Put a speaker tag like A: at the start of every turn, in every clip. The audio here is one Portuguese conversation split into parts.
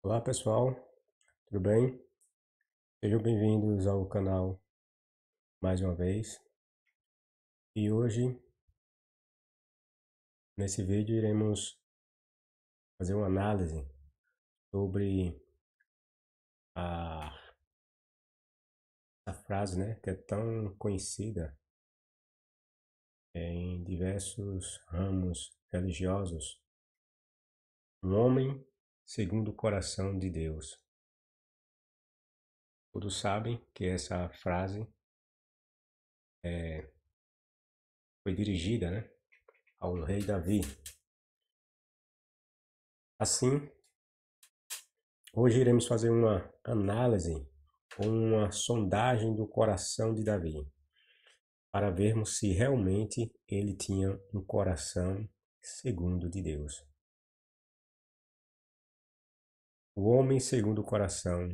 A: Olá pessoal, tudo bem? Sejam bem-vindos ao canal mais uma vez. E hoje, nesse vídeo, iremos fazer uma análise sobre a, a frase, né, que é tão conhecida em diversos ramos religiosos: um homem segundo o coração de Deus. Todos sabem que essa frase foi dirigida, né, ao rei Davi. Assim, hoje iremos fazer uma análise ou uma sondagem do coração de Davi, para vermos se realmente ele tinha um coração segundo de Deus. O homem segundo o coração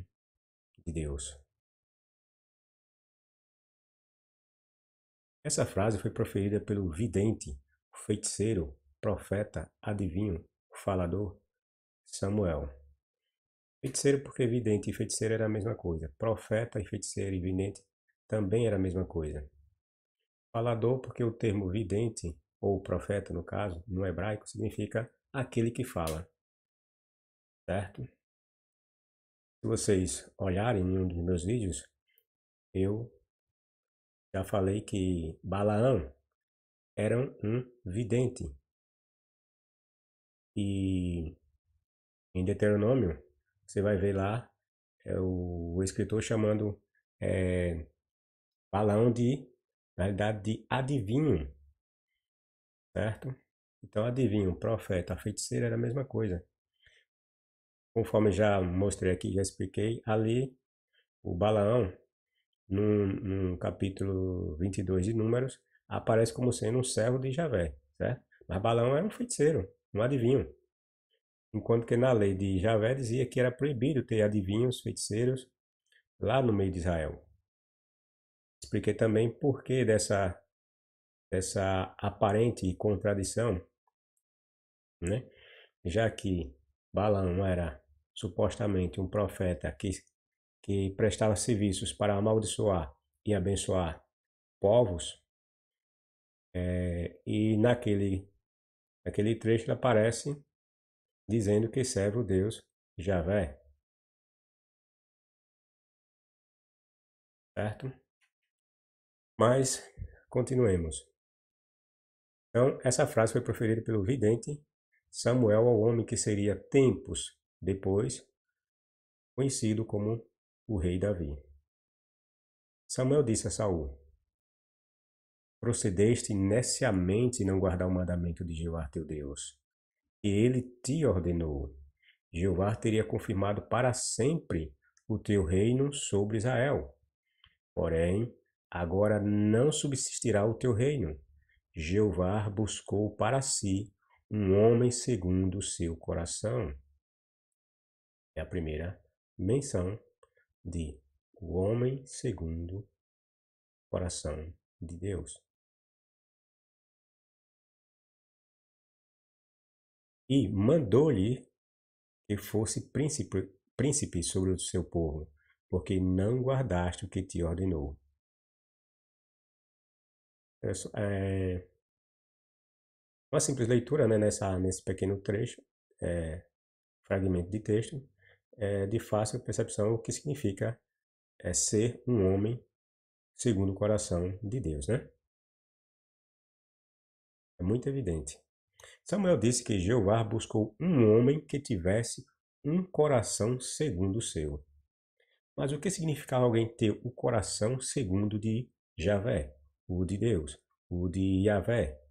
A: de Deus. Essa frase foi proferida pelo vidente, o feiticeiro, profeta, adivinho, o falador, Samuel. Feiticeiro porque vidente e feiticeiro era a mesma coisa. Profeta e feiticeiro e vidente também era a mesma coisa. Falador porque o termo vidente, ou profeta no caso, no hebraico, significa aquele que fala, certo? Se vocês olharem em um dos meus vídeos, eu já falei que Balaão era um vidente. E em Deuteronômio, você vai ver lá o escritor chamando é, Balaão de, na realidade, de adivinho, certo? Então, adivinho, profeta, feiticeiro era a mesma coisa. Conforme já mostrei aqui, já expliquei, ali o Balaão, no capítulo 22 de Números, aparece como sendo um servo de Javé, certo? Mas Balaão era um feiticeiro, um adivinho. Enquanto que na lei de Javé dizia que era proibido ter adivinhos, feiticeiros, lá no meio de Israel. Expliquei também por que dessa aparente contradição, né? Já que Balaão era supostamente um profeta que prestava serviços para amaldiçoar e abençoar povos, e naquele trecho ele aparece dizendo que serve o Deus Javé, certo? Mas continuemos. Então, essa frase foi proferida pelo vidente Samuel ao homem que seria tempos depois conhecido como o rei Davi. Samuel disse a Saul: procedeste neciamente em não guardar o mandamento de Jeová teu Deus, que ele te ordenou. Jeová teria confirmado para sempre o teu reino sobre Israel. Porém, agora não subsistirá o teu reino. Jeová buscou para si um homem segundo o seu coração. É a primeira menção de o homem segundo o coração de Deus. E mandou-lhe que fosse príncipe sobre o seu povo, porque não guardaste o que te ordenou. É uma simples leitura, né, nesse pequeno trecho, fragmento de texto, de fácil percepção o que significa ser um homem segundo o coração de Deus, né? É muito evidente. Samuel disse que Jeová buscou um homem que tivesse um coração segundo o seu. Mas o que significava alguém ter o coração segundo de Javé, o de Deus, o de Yahvé?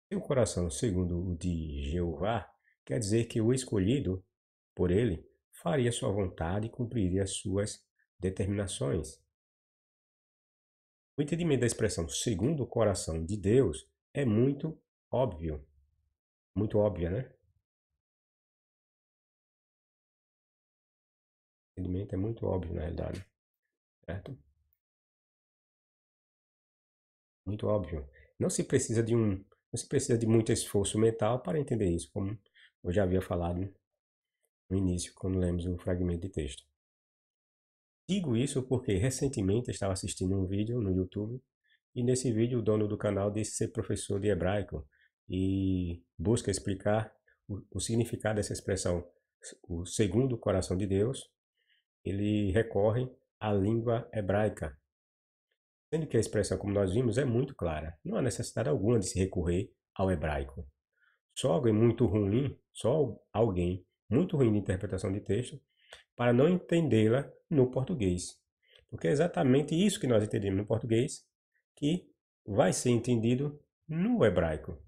A: Ter o coração segundo o de Jeová quer dizer que o escolhido por ele faria sua vontade e cumpriria suas determinações. O entendimento da expressão segundo o coração de Deus é muito óbvio, muito óbvia, né? O entendimento é muito óbvio na realidade, certo? Muito óbvio. Não se precisa de muito esforço mental para entender isso, como eu já havia falado no início, quando lemos o fragmento de texto. Digo isso porque recentemente estava assistindo um vídeo no YouTube e nesse vídeo o dono do canal disse ser professor de hebraico e busca explicar o significado dessa expressão, o segundo coração de Deus. Ele recorre à língua hebraica, sendo que a expressão, como nós vimos, é muito clara. Não há necessidade alguma de se recorrer ao hebraico. Só alguém muito ruim de interpretação de texto, para não entendê-la no português. Porque é exatamente isso que nós entendemos no português que vai ser entendido no hebraico.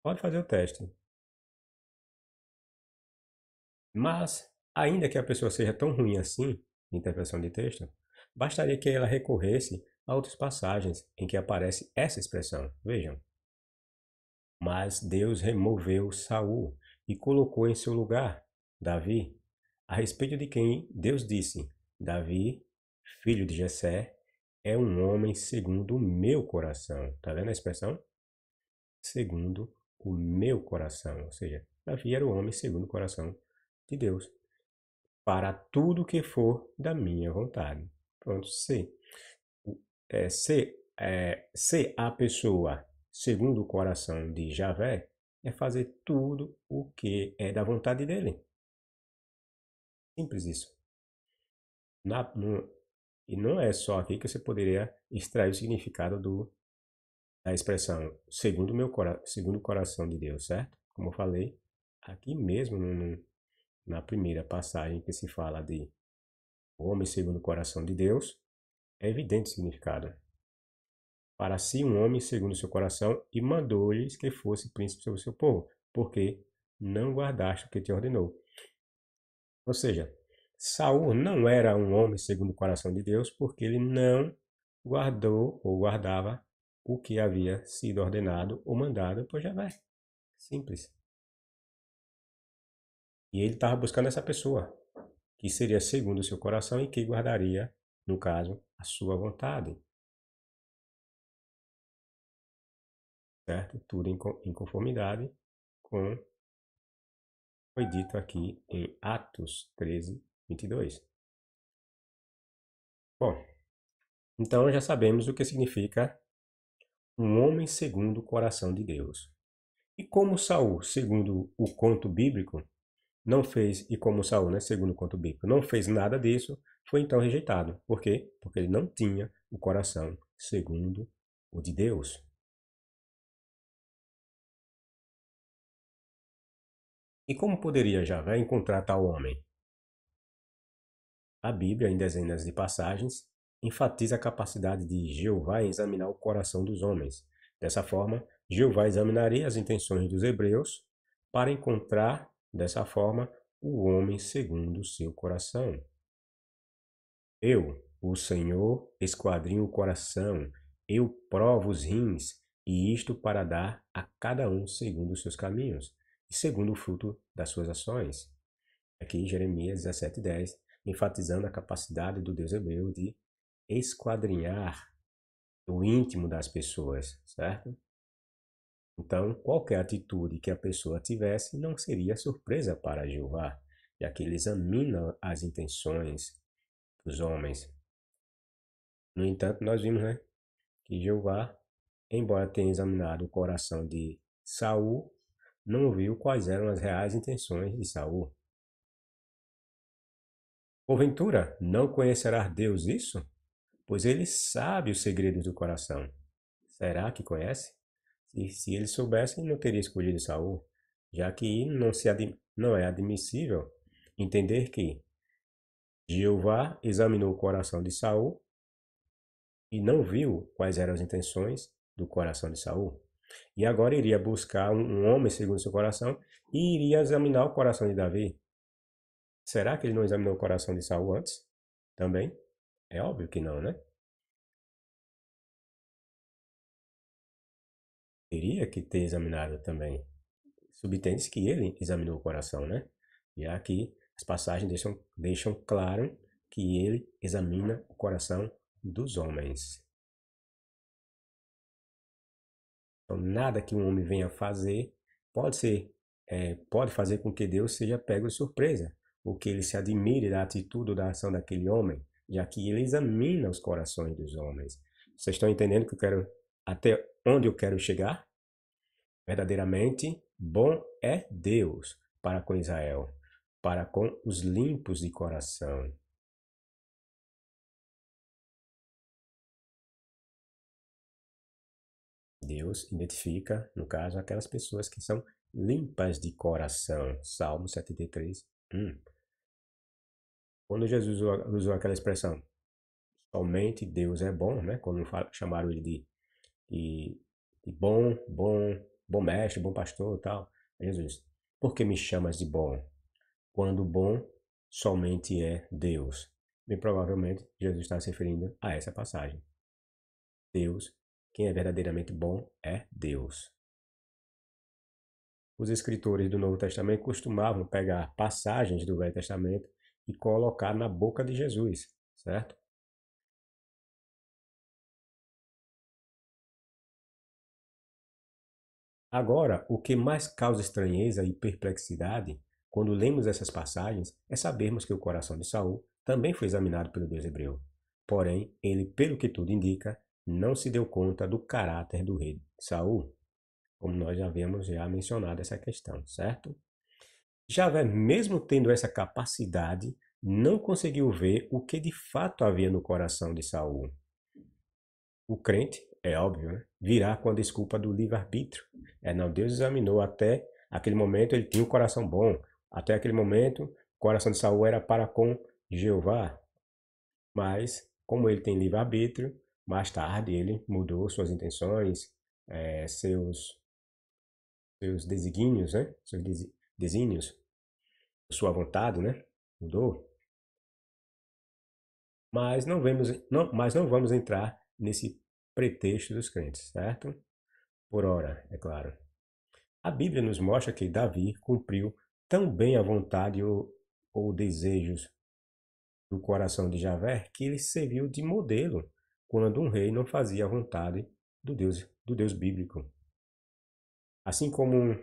A: Pode fazer o teste. Mas, ainda que a pessoa seja tão ruim assim, de interpretação de texto, bastaria que ela recorresse a outras passagens em que aparece essa expressão. Vejam. Mas Deus removeu Saul e colocou em seu lugar Davi, a respeito de quem Deus disse: Davi, filho de Jessé, é um homem segundo o meu coração. Está vendo a expressão? Segundo o meu coração. Ou seja, Davi era o homem segundo o coração de Deus, para tudo que for da minha vontade. Pronto, ser a pessoa segundo o coração de Javé é fazer tudo o que é da vontade dele. Simples isso. E não é só aqui que você poderia extrair o significado da expressão segundo o coração de Deus, certo? Como eu falei, aqui mesmo na primeira passagem que se fala de homem segundo o coração de Deus, é evidente o significado. Para si um homem segundo o seu coração e mandou-lhes que fosse príncipe sobre o seu povo, porque não guardaste o que te ordenou. Ou seja, Saul não era um homem segundo o coração de Deus, porque ele não guardou ou guardava o que havia sido ordenado ou mandado por Javé. Simples. E ele estava buscando essa pessoa, que seria segundo o seu coração e que guardaria, no caso, a sua vontade. Certo? Tudo em conformidade com o que foi dito aqui em Atos 13, 22. Bom, então já sabemos o que significa um homem segundo o coração de Deus. E como Saul, segundo o conto bíblico, não fez, e como Saul, né, segundo o conto bíblico, não fez nada disso, foi então rejeitado. Por quê? Porque ele não tinha o coração segundo o de Deus. E como poderia Javé encontrar tal homem? A Bíblia, em dezenas de passagens, enfatiza a capacidade de Jeová em examinar o coração dos homens. Dessa forma, Jeová examinaria as intenções dos hebreus para encontrar, dessa forma, o homem segundo o seu coração. Eu, o Senhor, esquadrinho o coração, eu provo os rins, e isto para dar a cada um segundo os seus caminhos e segundo o fruto das suas ações. Aqui em Jeremias 17:10, enfatizando a capacidade do Deus hebreu de esquadrinhar o íntimo das pessoas, certo? Então, qualquer atitude que a pessoa tivesse não seria surpresa para Jeová, já que ele examina as intenções dos homens. No entanto, nós vimos, né, que Jeová, embora tenha examinado o coração de Saul, não viu quais eram as reais intenções de Saul. Porventura, não conhecerá Deus isso? Pois ele sabe os segredos do coração. Será que conhece? Se ele soubesse, não teria escolhido Saul, já que não é admissível entender que Jeová examinou o coração de Saul e não viu quais eram as intenções do coração de Saul. E agora iria buscar um homem segundo seu coração e iria examinar o coração de Davi. Será que ele não examinou o coração de Saul antes? Também? É óbvio que não, né? Teria que ter examinado também. Subtende-se que ele examinou o coração, né? E aqui as passagens deixam claro que ele examina o coração dos homens. Então, nada que um homem venha fazer pode ser pode fazer com que Deus seja pego de surpresa, ou que ele se admire da atitude ou da ação daquele homem, já que ele examina os corações dos homens. Vocês estão entendendo que eu quero, até onde eu quero chegar? Verdadeiramente bom é Deus para com Israel, para com os limpos de coração. Deus identifica, no caso, aquelas pessoas que são limpas de coração. Salmo 73, 1. Quando Jesus usou aquela expressão, somente Deus é bom, né? Quando chamaram ele de, de bom mestre, bom pastor e tal. Jesus disse, por que me chamas de bom? Quando bom somente é Deus. Bem provavelmente, Jesus está se referindo a essa passagem. Deus, quem é verdadeiramente bom é Deus. Os escritores do Novo Testamento costumavam pegar passagens do Velho Testamento e colocar na boca de Jesus, certo? Agora, o que mais causa estranheza e perplexidade quando lemos essas passagens é sabermos que o coração de Saul também foi examinado pelo Deus hebreu. Porém, ele, pelo que tudo indica, não se deu conta do caráter do rei Saul, como nós já havíamos mencionado essa questão, certo? Javé, mesmo tendo essa capacidade, não conseguiu ver o que de fato havia no coração de Saul. O crente, é óbvio, né, virá com a desculpa do livre-arbítrio. Não, Deus examinou até aquele momento, ele tinha um coração bom. Até aquele momento, o coração de Saul era para com Jeová. Mas, como ele tem livre-arbítrio, mais tarde ele mudou suas intenções, seus desígnios, né? Seus desígnios, sua vontade, né? Mudou. Mas não vamos entrar nesse pretexto dos crentes, certo? Por ora, é claro. A Bíblia nos mostra que Davi cumpriu tão bem a vontade ou desejos do coração de Javé que ele serviu de modelo quando um rei não fazia a vontade do Deus bíblico. Assim como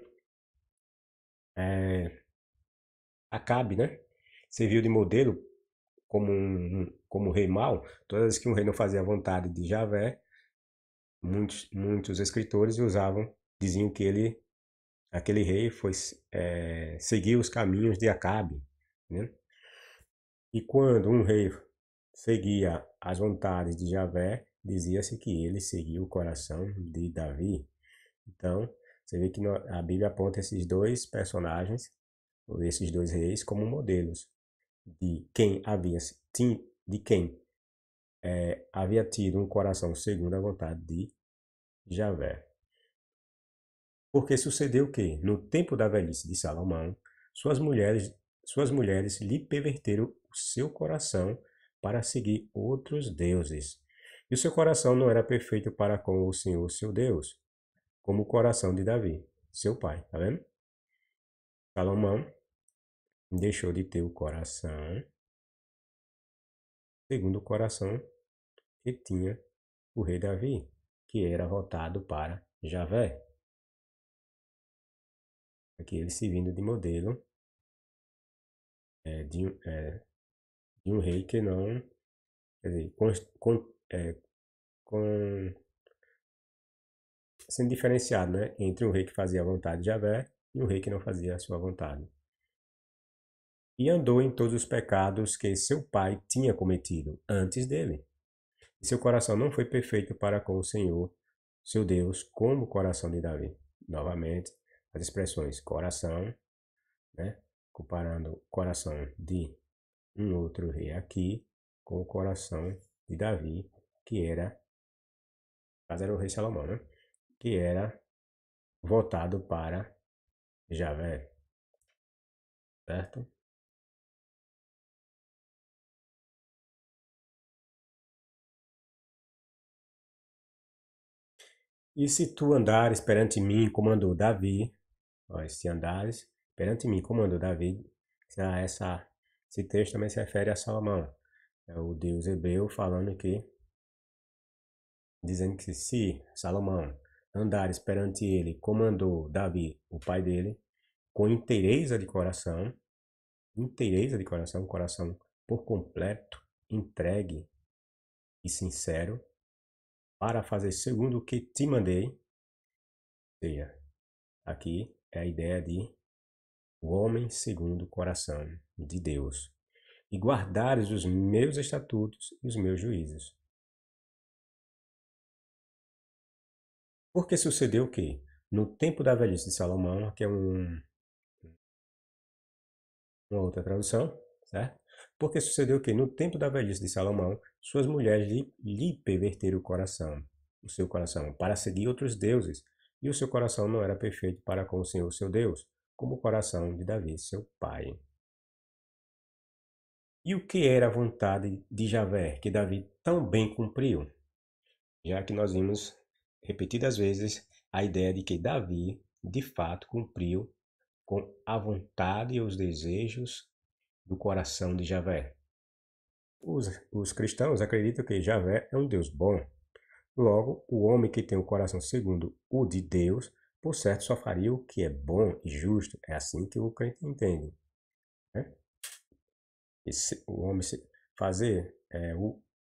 A: Acabe, né? Serviu de modelo como um rei mau, todas as vezes que um rei não fazia a vontade de Javé, muitos escritores diziam que aquele rei seguiu os caminhos de Acabe, né? E quando um rei seguia as vontades de Javé, dizia-se que ele seguia o coração de Davi. Então, você vê que a Bíblia aponta esses dois personagens, ou esses dois reis, como modelos de quem havia tido um coração segundo a vontade de Javé. Porque sucedeu que, no tempo da velhice de Salomão, suas mulheres, suas mulheres lhe perverteram o seu coração para seguir outros deuses. E o seu coração não era perfeito para com o Senhor, seu Deus, como o coração de Davi, seu pai. Tá vendo? Salomão deixou de ter o coração segundo o coração que tinha o rei Davi, que era voltado para Javé. Aqui ele servindo de modelo é, de, é, de um rei que não, quer dizer, com, sendo diferenciado, né, entre um rei que fazia a vontade de Javé e um rei que não fazia a sua vontade. E andou em todos os pecados que seu pai tinha cometido antes dele. E seu coração não foi perfeito para com o Senhor, seu Deus, como o coração de Davi. Novamente, as expressões coração, né, comparando o coração de um outro rei aqui com o coração de Davi, que era, mas era o rei Salomão, né? Que era voltado para Javé, certo? E se tu andares perante mim, como andou Davi, ó, se andares perante mim, como andou Davi, esse texto também se refere a Salomão. É o Deus hebreu falando aqui, dizendo que se Salomão andares perante ele, como andou Davi, o pai dele, com inteireza de coração, coração por completo, entregue e sincero, para fazer segundo o que te mandei. Ou seja, aqui é a ideia de o homem segundo o coração de Deus, e guardares os meus estatutos e os meus juízos. Porque sucedeu o quê? No tempo da velhice de Salomão, que é uma outra tradução, certo? Porque sucedeu o quê? No tempo da velhice de Salomão, suas mulheres lhe perverteram o seu coração, para seguir outros deuses, e o seu coração não era perfeito para com o Senhor seu Deus, como o coração de Davi, seu pai. E o que era a vontade de Javé, que Davi tão bem cumpriu? Já que nós vimos repetidas vezes a ideia de que Davi, de fato, cumpriu com a vontade e os desejos do coração de Javé. Os cristãos acreditam que Javé é um Deus bom. Logo, o homem que tem o coração segundo o de Deus, por certo, só faria o que é bom e justo. É assim que o crente entende, né? O homem fazer,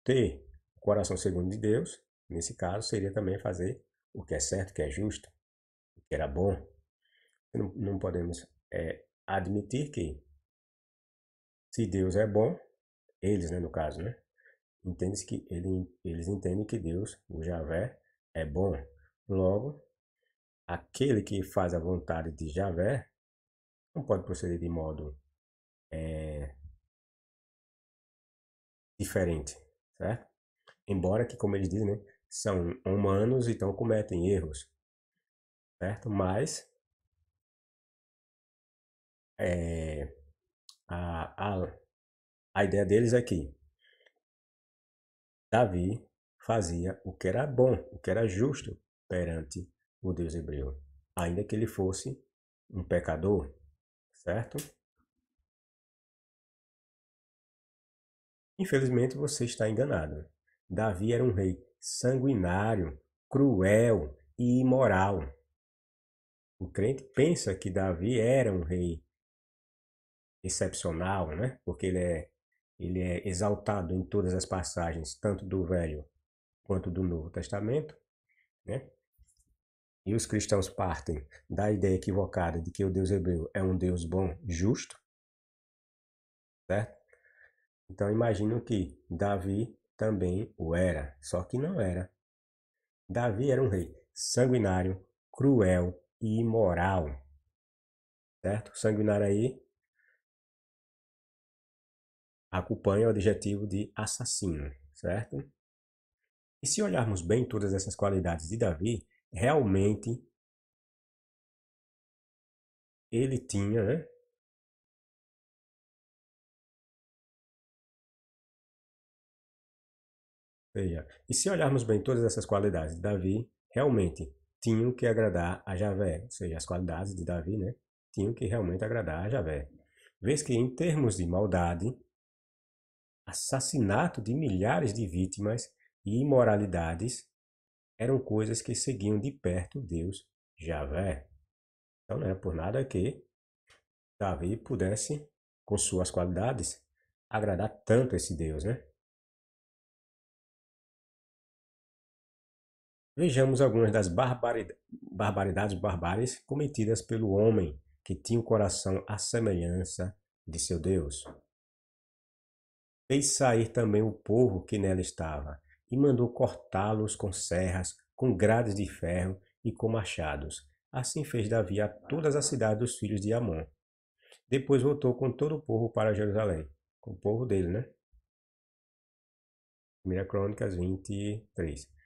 A: ter o coração segundo de Deus, nesse caso, seria também fazer o que é certo, o que é justo, o que era bom. Não podemos admitir que, se Deus é bom, eles, né, no caso, né, entende que eles entendem que Deus, o Javé, é bom. Logo, aquele que faz a vontade de Javé não pode proceder de modo diferente, certo? Embora que, como eles dizem, né, são humanos, então cometem erros, certo? Mas a ideia deles é que Davi fazia o que era bom, o que era justo perante o Deus hebreu, ainda que ele fosse um pecador, certo? Infelizmente você está enganado. Davi era um rei sanguinário, cruel e imoral. O crente pensa que Davi era um rei excepcional, né? Porque ele é exaltado em todas as passagens, tanto do Velho quanto do Novo Testamento, né? E os cristãos partem da ideia equivocada de que o Deus hebreu é um Deus bom, justo, certo? Então imagino que Davi também o era, só que não era. Davi era um rei sanguinário, cruel e imoral, certo? Sanguinário aí acompanha o adjetivo de assassino, certo? E se olharmos bem todas essas qualidades de Davi, realmente ele tinha, né? Veja, e se olharmos bem todas essas qualidades de Davi, realmente tinham que agradar a Javé, ou seja, as qualidades de Davi, né? Tinham que realmente agradar a Javé. Vês que em termos de maldade, assassinato de milhares de vítimas e imoralidades eram coisas que seguiam de perto Deus Javé. Então não é por nada que Davi pudesse, com suas qualidades, agradar tanto esse Deus, né? Vejamos algumas das barbáries cometidas pelo homem que tinha o coração à semelhança de seu Deus. Fez sair também o povo que nela estava, e mandou cortá-los com serras, com grades de ferro e com machados. Assim fez Davi a todas as cidades dos filhos de Amon. Depois voltou com todo o povo para Jerusalém, com o povo dele, né? 1 Crônicas 23.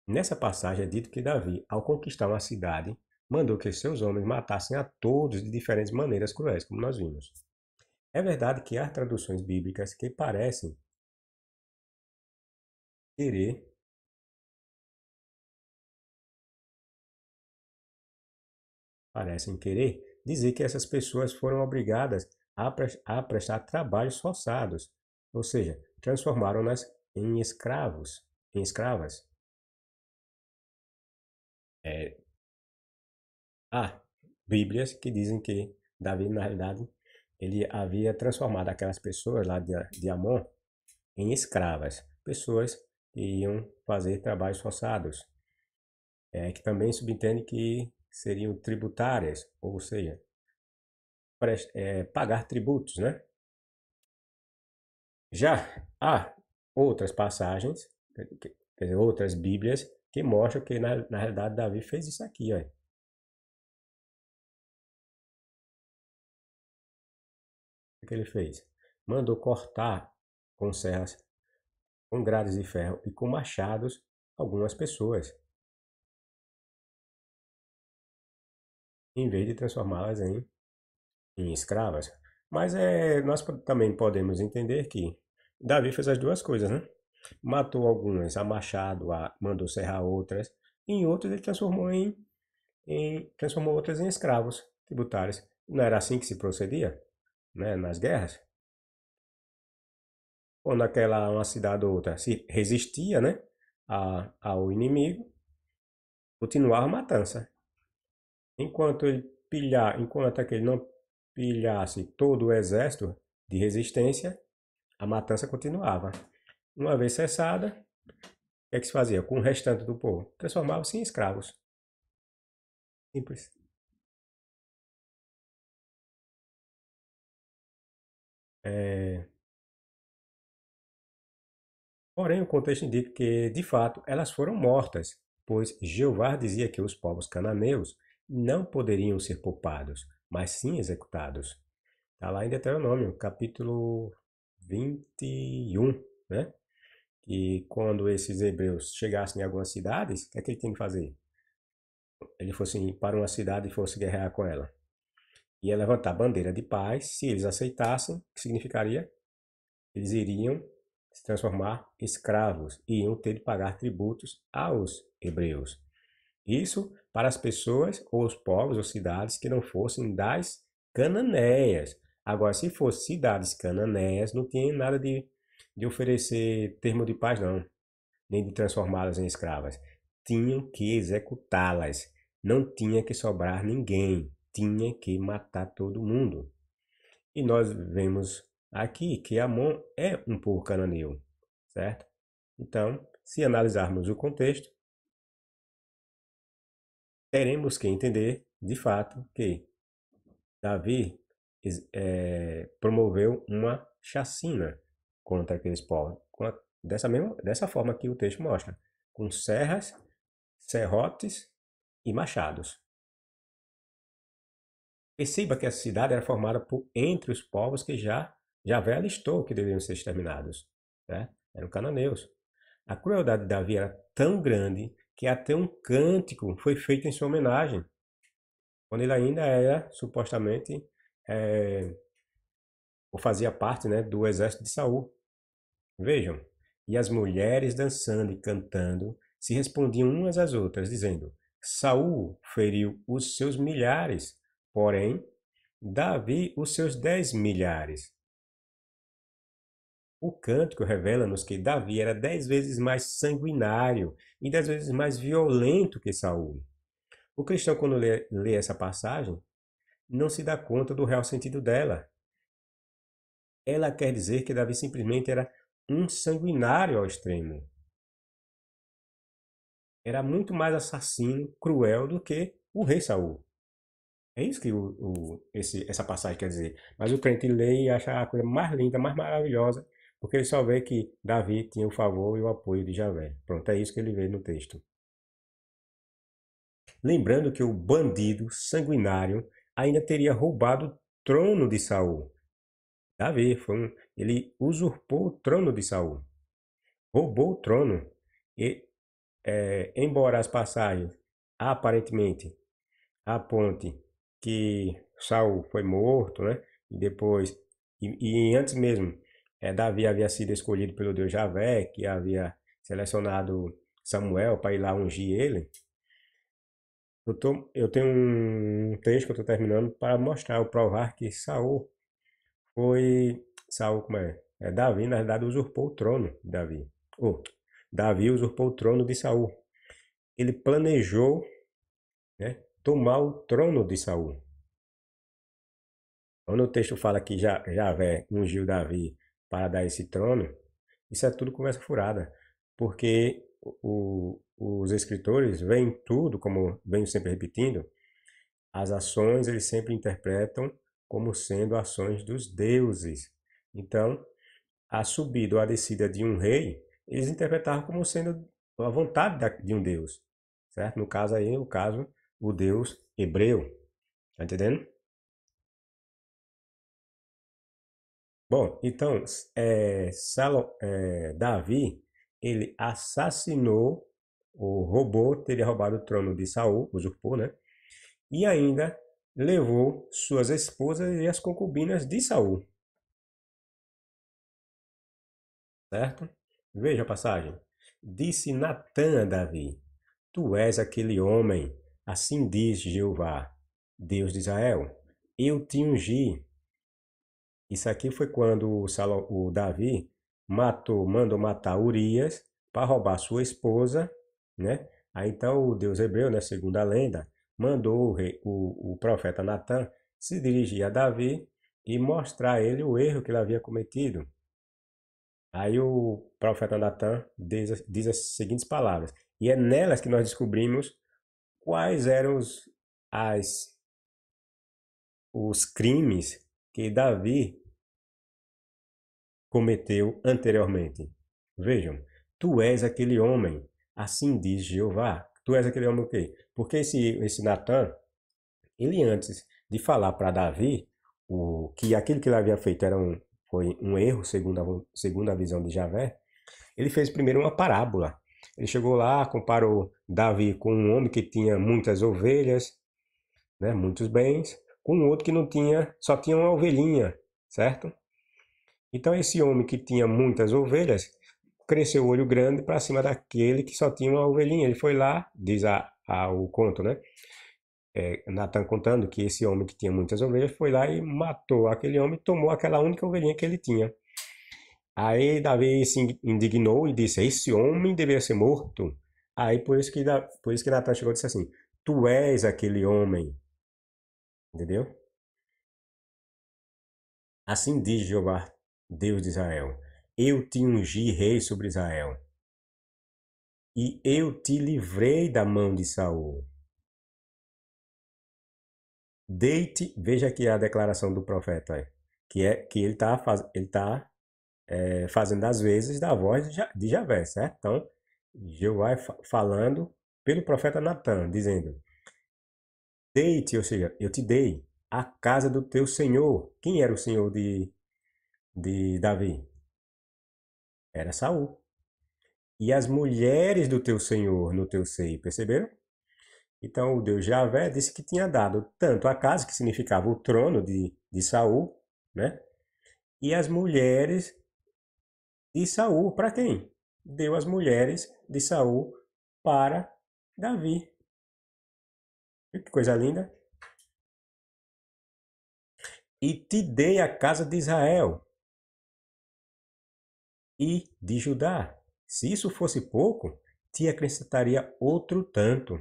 A: Nessa passagem é dito que Davi, ao conquistar uma cidade, mandou que seus homens matassem a todos de diferentes maneiras cruéis, como nós vimos. É verdade que há traduções bíblicas que querer, parecem querer dizer que essas pessoas foram obrigadas a prestar trabalhos forçados, ou seja, transformaram-nas em escravos, em escravas. É, bíblias que dizem que Davi, na realidade, ele havia transformado aquelas pessoas lá de Amon em escravas, pessoas que iam fazer trabalhos forçados, que também subentende que seriam tributárias, ou seja, pagar tributos, né? Já há outras passagens, quer dizer, outras bíblias, que mostram que na realidade Davi fez isso aqui, ó. O que ele fez? Mandou cortar com serras, com grades de ferro e com machados algumas pessoas, em vez de transformá-las em escravas. Mas nós também podemos entender que Davi fez as duas coisas, né? Matou algumas a machado, mandou serrar outras, e em outras ele transformou outras em escravos tributários. Não era assim que se procedia, né, nas guerras? Quando uma cidade ou outra se resistia, né, ao inimigo, continuava a matança. Enquanto aquele não pilhasse todo o exército de resistência, a matança continuava. Uma vez cessada, o que é que se fazia com o restante do povo? Transformava-se em escravos. Simples. É, Porém, o contexto indica que, de fato, elas foram mortas, pois Jeová dizia que os povos cananeus não poderiam ser poupados, mas sim executados. Está lá em Deuteronômio, capítulo 21, né? Que quando esses hebreus chegassem em algumas cidades, o que é que ele tinha que fazer? Ele fosse para uma cidade e fosse guerrear com ela. Ia levantar bandeira de paz, se eles aceitassem, o que significaria? Eles iriam se transformar em escravos e iam ter de pagar tributos aos hebreus. Isso para as pessoas, ou os povos, ou cidades que não fossem das cananeias. Agora, se fossem cidades cananeias, não tinha nada de oferecer termo de paz, não, nem de transformá-las em escravas. Tinham que executá-las. Não tinha que sobrar ninguém. Tinha que matar todo mundo. E nós vemos aqui que Amon é um povo cananeu, certo? Então, se analisarmos o contexto, teremos que entender, de fato, que Davi promoveu uma chacina contra aqueles povos, dessa forma que o texto mostra, com serras, serrotes e machados. Perceba que essa cidade era formada por entre os povos que Javé alistou que deveriam ser exterminados, né? Eram cananeus. A crueldade de Davi era tão grande que até um cântico foi feito em sua homenagem, quando ele ainda era supostamente é, ou fazia parte, né, do exército de Saul. Vejam, e as mulheres dançando e cantando se respondiam umas às outras, dizendo: Saul feriu os seus milhares, porém Davi os seus 10 milhares. O cântico revela-nos que Davi era 10 vezes mais sanguinário e 10 vezes mais violento que Saul. O cristão, quando lê essa passagem, não se dá conta do real sentido dela. Ela quer dizer que Davi simplesmente era um sanguinário ao extremo. Era muito mais assassino, cruel do que o rei Saul. É isso que essa passagem quer dizer. Mas o crente lê e acha a coisa mais linda, mais maravilhosa, porque ele só vê que Davi tinha o favor e o apoio de Javé. Pronto, é isso que ele vê no texto. Lembrando que o bandido sanguinário ainda teria roubado o trono de Saul. Davi, ele usurpou o trono de Saul. Roubou o trono. E, embora as passagens aparentemente aponte que Saul foi morto, né? E depois, e antes mesmo, Davi havia sido escolhido pelo Deus Javé, que havia selecionado Samuel para ir lá ungir ele. Eu tenho um texto que eu estou terminando para mostrar, ou provar que Saul, como é? Davi, na verdade, usurpou o trono de Davi. Davi usurpou o trono de Saul. Ele planejou, né? tomar o trono de Saul. Quando o texto fala que Javé ungiu Davi para dar esse trono, isso é tudo conversa furada, porque os escritores veem tudo, como venho sempre repetindo, as ações eles sempre interpretam como sendo ações dos deuses. Então, a subida ou a descida de um rei, eles interpretavam como sendo a vontade de um deus, certo? No caso aí, o deus hebreu, tá entendendo? Bom, então, Davi, ele assassinou, ou roubou, teria roubado o trono de Saul, usurpou, né? E ainda levou suas esposas e as concubinas de Saul, certo? Veja a passagem. Disse Natã a Davi: Tu és aquele homem, assim diz Jeová, Deus de Israel. Eu te ungi. Isso aqui foi quando o Davi mandou matar Urias para roubar sua esposa, né? Aí então o Deus hebreu, né, segundo a lenda, mandou o profeta Natã se dirigir a Davi e mostrar a ele o erro que ele havia cometido. Aí o profeta Natã diz as seguintes palavras, e é nelas que nós descobrimos quais eram as, os crimes que Davi cometeu anteriormente. Vejam, tu és aquele homem, assim diz Jeová. Tu és aquele homem o quê? Porque esse Natã, ele antes de falar para Davi que aquilo que ele havia feito foi um erro, segundo a visão de Javé, ele fez primeiro uma parábola. Ele chegou lá, comparou Davi com um homem que tinha muitas ovelhas, né, muitos bens, com um outro que não tinha, só tinha uma ovelhinha, certo? Então esse homem que tinha muitas ovelhas cresceu o olho grande para cima daquele que só tinha uma ovelhinha. Ele foi lá, diz o conto, né? Natan contando que esse homem que tinha muitas ovelhas foi lá e matou aquele homem e tomou aquela única ovelhinha que ele tinha. Aí Davi se indignou e disse: Esse homem deveria ser morto. Aí por isso que Natan chegou e disse assim: Tu és aquele homem. Entendeu? Assim diz Jeová, Deus de Israel: Eu te ungi rei sobre Israel, e eu te livrei da mão de Saul. Deite, veja aqui a declaração do profeta, que é que ele tá fazendo as vezes da voz de Javé, certo? Então, Jeová falando pelo profeta Natan, dizendo: Deite, ou seja, eu te dei a casa do teu senhor. Quem era o senhor de Davi? Era Saul. E as mulheres do teu senhor no teu seio, perceberam? Então o Deus Javé disse que tinha dado tanto a casa, que significava o trono de Saul, né? E as mulheres de Saul para quem? Deu as mulheres de Saul para Davi. Que coisa linda! E te dei a casa de Israel e de Judá. Se isso fosse pouco, te acrescentaria outro tanto.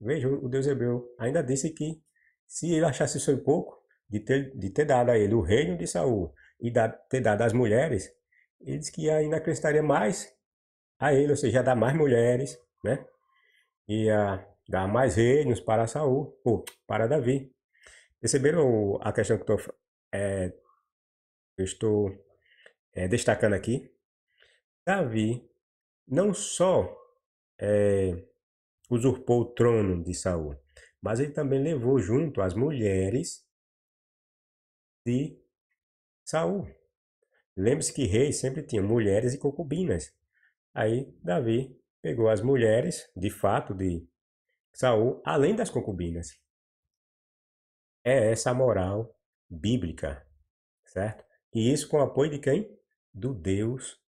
A: Veja, o Deus hebreu ainda disse que se ele achasse isso pouco, de ter dado a ele o reino de Saul e ter dado às mulheres, ele disse que ainda acrescentaria mais a ele, ou seja, ia dar mais mulheres, né? Ia dar mais reinos para Saul, ou para Davi. Perceberam a questão que eu estou destacando aqui? Davi não só usurpou o trono de Saul, mas ele também levou junto as mulheres de Saul. Lembre-se que rei sempre tinha mulheres e concubinas. Aí Davi pegou as mulheres, de fato, de Saul, além das concubinas. É essa a moral bíblica, certo? E isso com o apoio de quem? Do Deus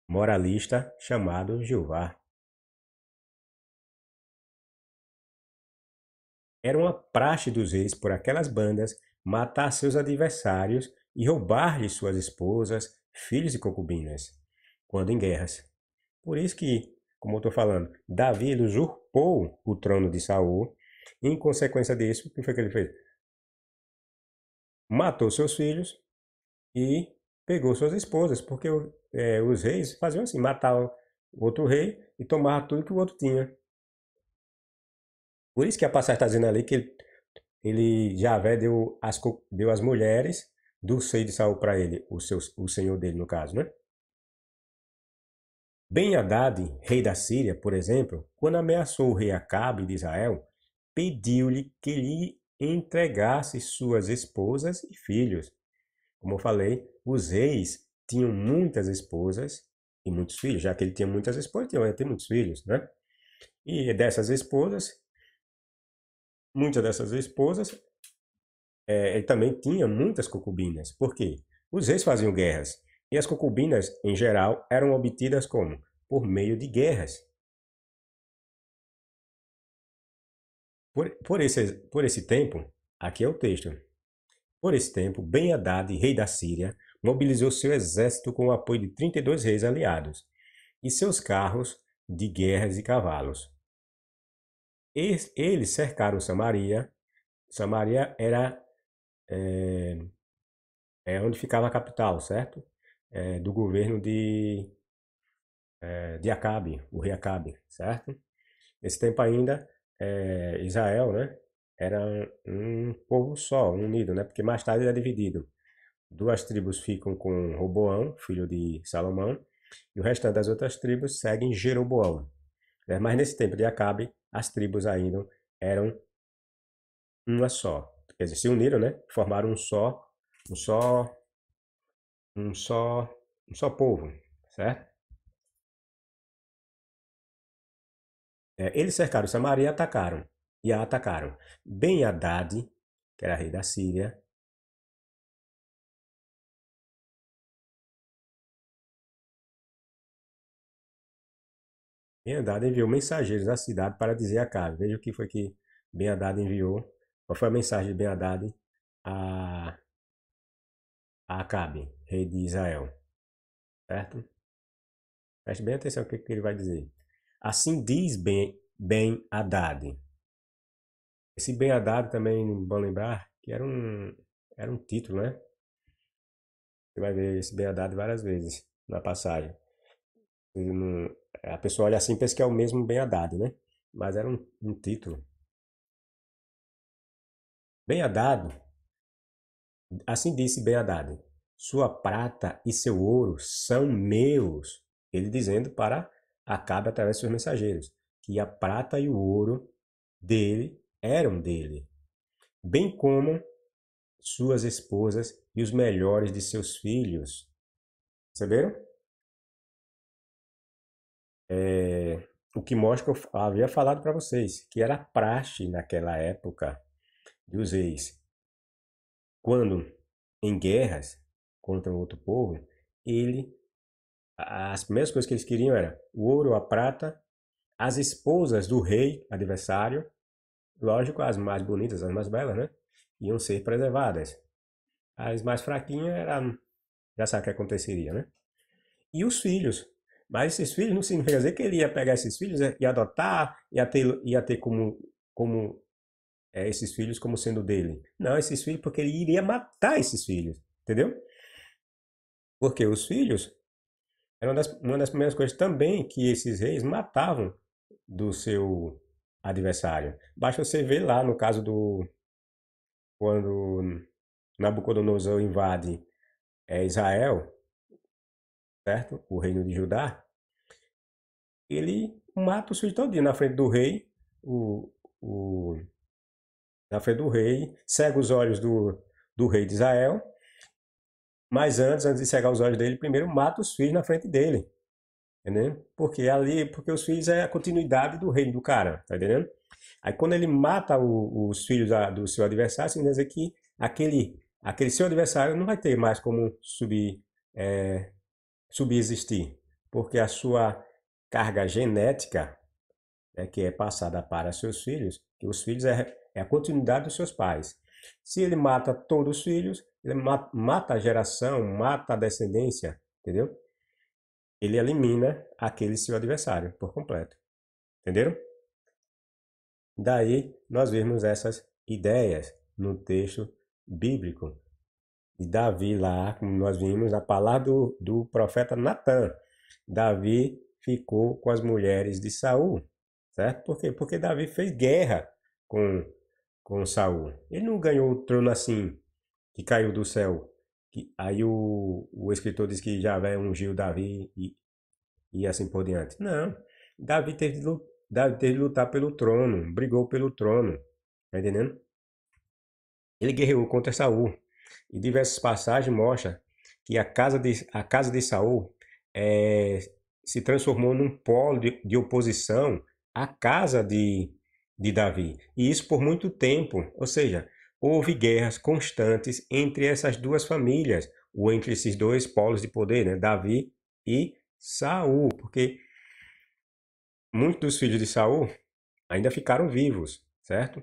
A: moralista chamado Jeová. Era uma praxe dos reis por aquelas bandas matar seus adversários e roubar-lhes suas esposas, filhos e concubinas, quando em guerras. Por isso que, como eu estou falando, Davi usurpou o trono de Saul Em consequência disso, o que foi que ele fez? Matou seus filhos e pegou suas esposas, porque os reis faziam assim, matavam o outro rei e tomavam tudo que o outro tinha. Por isso que a passagem está dizendo ali que Javé deu as mulheres do seio de Saul para ele, o senhor dele no caso, né? Ben-Hadad, rei da Síria, por exemplo, quando ameaçou o rei Acabe de Israel, pediu-lhe que lhe entregasse suas esposas e filhos. Como eu falei, os reis tinham muitas esposas e muitos filhos, já que ele tinha muitas esposas, ele tinha muitos filhos, né? E dessas esposas, muitas dessas esposas, ele também tinha muitas concubinas. Por quê? Os reis faziam guerras e as concubinas, em geral, eram obtidas como? Por meio de guerras. Por esse tempo, aqui é o texto. Por esse tempo, Ben-Hadad, rei da Síria, mobilizou seu exército com o apoio de 32 reis aliados e seus carros de guerras e cavalos. Eles cercaram Samaria. Samaria era onde ficava a capital, certo? Do governo de Acabe, o rei Acabe, certo? Nesse tempo ainda, Israel, né, era um povo só, unido, né? Porque mais tarde ele é dividido. Duas tribos ficam com Roboão, filho de Salomão, e o restante das outras tribos seguem Jeroboão. Mas nesse tempo de Acabe, as tribos ainda eram uma só. Quer dizer, se uniram, né? Formaram um só, um só, um só povo, certo? Eles cercaram Samaria e a atacaram. Ben-Hadad, que era rei da Síria, Ben-Hadad enviou mensageiros à cidade para dizer a Acabe. Veja o que foi que Ben-Hadad enviou. Qual foi a mensagem de Ben-Hadad a, a Acabe, rei de Israel, certo? Preste bem atenção no que ele vai dizer. Assim diz Ben-Hadad. Esse Ben-Hadad também, bom lembrar, que era um título, né? Você vai ver esse Ben-Hadad várias vezes na passagem. A pessoa olha assim e pensa que é o mesmo Ben-Hadad, né? Mas era um título. Ben-Hadad, assim disse Ben-Hadad, sua prata e seu ouro são meus. Ele dizendo para Acabe através de seus mensageiros, que a prata e o ouro dele eram dele, bem como suas esposas e os melhores de seus filhos. Perceberam? O que mostra que eu havia falado para vocês, que era praxe naquela época dos reis, quando em guerras contra outro povo, ele as primeiras coisas que eles queriam era o ouro, a prata, as esposas do rei adversário, lógico, as mais bonitas, as mais belas, né? Iam ser preservadas. As mais fraquinhas eram, já sabe o que aconteceria, né? E os filhos. Mas esses filhos não significa dizer que ele ia pegar esses filhos e adotar, ia ter como esses filhos como sendo dele. Não, esses filhos, porque ele iria matar esses filhos, entendeu? Porque os filhos eram uma das primeiras coisas também que esses reis matavam do seu adversário. Basta você ver lá no caso quando Nabucodonosor invade Israel, certo? O reino de Judá, ele mata os filhos todinho na frente do rei, o, o, na frente do rei, cega os olhos do rei de Israel, mas antes de cegar os olhos dele, primeiro mata os filhos na frente dele, entendeu? Porque os filhos é a continuidade do reino do cara, tá entendendo? Aí quando ele mata os filhos do seu adversário, significa dizer que aquele seu adversário não vai ter mais como subsistir, porque a sua carga genética, né, que é passada para seus filhos, que os filhos é a continuidade dos seus pais. Se ele mata todos os filhos, ele mata a geração, mata a descendência, entendeu? Ele elimina aquele seu adversário por completo. Entenderam? Daí nós vemos essas ideias no texto bíblico de Davi lá, como nós vimos, a palavra do profeta Natan. Davi ficou com as mulheres de Saul, certo? Por quê? Porque Davi fez guerra com, com Saul. Ele não ganhou o trono assim, que caiu do céu. Aí o escritor diz que Javé ungiu Davi e assim por diante. Não. Davi teve de lutar pelo trono, brigou pelo trono. Tá entendendo? Ele guerreou contra Saul. E diversas passagens mostram que a casa de Saul é, se transformou num polo de oposição à casa de Davi. E isso por muito tempo. Ou seja, houve guerras constantes entre essas duas famílias, ou entre esses dois polos de poder, né? Davi e Saul. Porque muitos dos filhos de Saul ainda ficaram vivos, certo?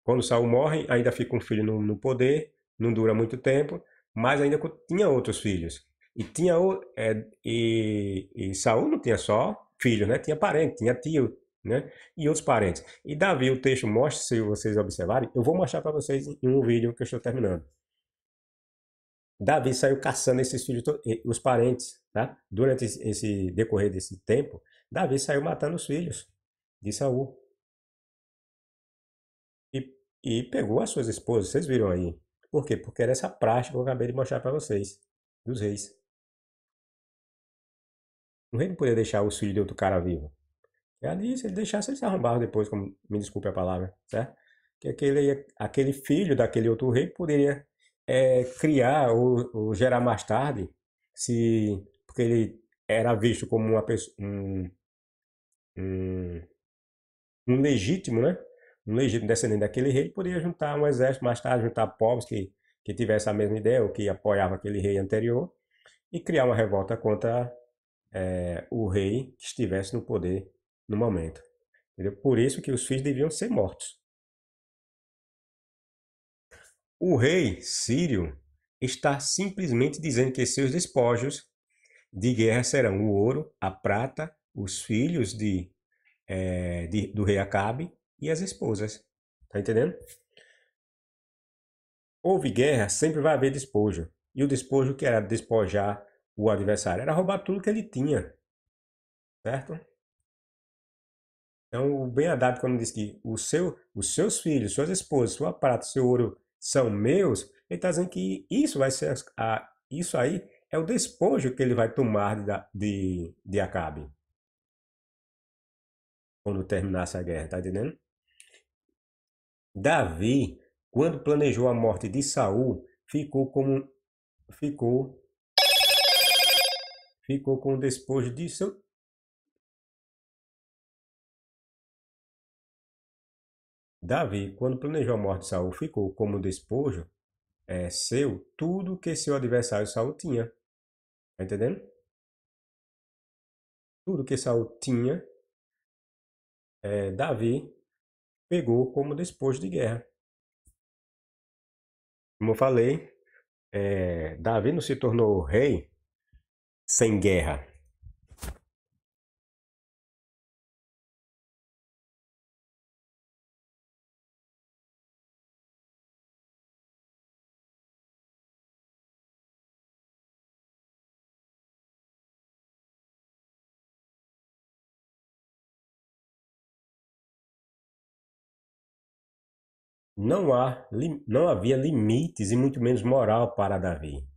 A: Quando Saul morre, ainda fica um filho no poder, não dura muito tempo, mas ainda tinha outros filhos. E Saul não tinha só filho, né? Tinha parente, tinha tio, né? E outros parentes. E Davi, o texto mostra, se vocês observarem, eu vou mostrar para vocês em um vídeo que eu estou terminando. Davi saiu caçando esses filhos, os parentes, tá? Durante esse decorrer desse tempo, Davi saiu matando os filhos de Saul. E, e pegou as suas esposas, vocês viram aí. Por quê? Porque era essa prática que eu acabei de mostrar para vocês, dos reis. O rei não podia deixar os filhos de outro cara vivo. E ali, se ele deixasse, eles se arrombavam depois, como, me desculpe a palavra, certo? Que aquele filho daquele outro rei poderia criar ou gerar mais tarde, porque ele era visto como uma pessoa, um, um legítimo, né? Um legítimo descendente daquele rei, poderia juntar um exército mais tarde, juntar povos que tivessem a mesma ideia ou que apoiavam aquele rei anterior e criar uma revolta contra o rei que estivesse no poder no momento. Entendeu? Por isso que os filhos deviam ser mortos. O rei sírio está simplesmente dizendo que seus despojos de guerra serão o ouro, a prata, os filhos do rei Acabe e as esposas. Tá entendendo? Houve guerra, sempre vai haver despojo. E o despojo que era despojar o adversário era roubar tudo que ele tinha, certo? Então, o Ben-Hadad, quando diz que os seus filhos, suas esposas, sua prata, seu ouro são meus, ele está dizendo que isso vai ser isso aí é o despojo que ele vai tomar de Acabe quando terminar essa guerra, tá entendendo? Davi, quando planejou a morte de Saul, ficou ficou com o despojo de seu. Davi, quando planejou a morte de Saul, ficou como despojo seu tudo que seu adversário Saul tinha. Tá entendendo? Tudo que Saul tinha, Davi pegou como despojo de guerra. Como eu falei, Davi não se tornou rei sem guerra. Não havia limites e muito menos moral para Davi.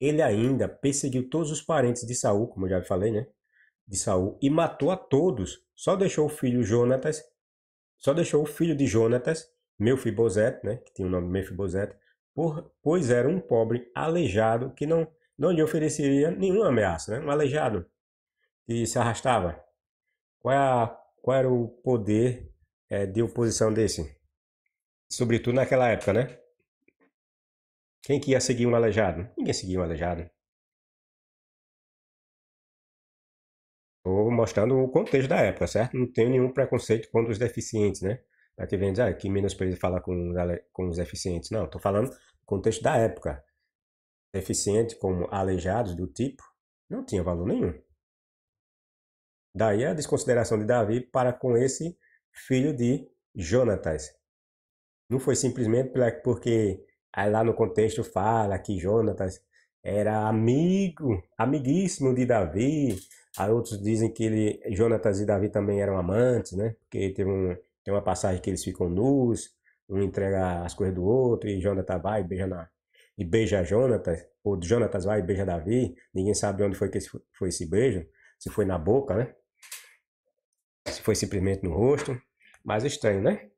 A: Ele ainda perseguiu todos os parentes de Saul, como eu já falei, né? De Saul, e matou a todos. Só deixou o filho de Jonatas, Mefibosete, né? Que tinha o nome de Mefibosete, pois era um pobre aleijado que não lhe ofereceria nenhuma ameaça, né? Um aleijado que se arrastava. Qual era o poder de oposição desse? Sobretudo naquela época, né? Quem que ia seguir um aleijado? Ninguém seguia um aleijado. Estou mostrando o contexto da época, certo? Não tenho nenhum preconceito contra os deficientes, né? Para que vem dizer, que menospreza falar com os deficientes. Não, estou falando do contexto da época. Deficiente como aleijados do tipo, não tinha valor nenhum. Daí a desconsideração de Davi para com esse filho de Jonatas. Não foi simplesmente porque aí lá no contexto fala que Jonatas era amiguíssimo de Davi. Aí outros dizem que Jonatas e Davi também eram amantes, né? Porque tem uma passagem que eles ficam nus, um entrega as coisas do outro, e Jonatas vai e beija Jonatas, ou Jonatas vai e beija Davi. Ninguém sabe onde foi que foi esse beijo, se foi na boca, né? Se foi simplesmente no rosto. Mas estranho, né?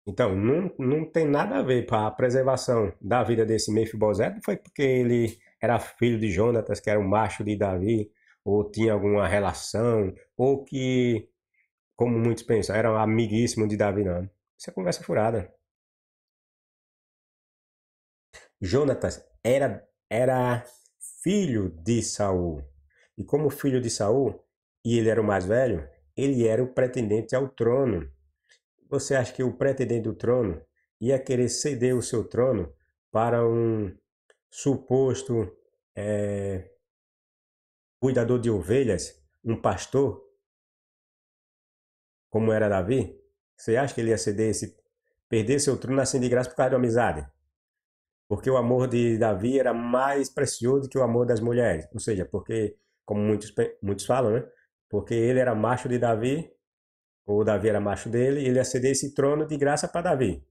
A: Então, não tem nada a ver para a preservação da vida desse Mefibosete, não foi porque ele era filho de Jonatas, que era o macho de Davi, ou tinha alguma relação, ou que, como muitos pensam, era um amiguíssimo de Davi, não. Isso é conversa furada. Jonatas era filho de Saul. E como filho de Saul, e ele era o mais velho, ele era o pretendente ao trono. Você acha que o pretendente do trono ia querer ceder o seu trono para um suposto é, cuidador de ovelhas, um pastor, como era Davi? Você acha que ele ia perder seu trono assim de graça por causa de amizade? Porque o amor de Davi era mais precioso que o amor das mulheres. Ou seja, porque, como muitos falam, né? Porque ele era macho de Davi, ou Davi era macho dele, ele ia ceder esse trono de graça para Davi.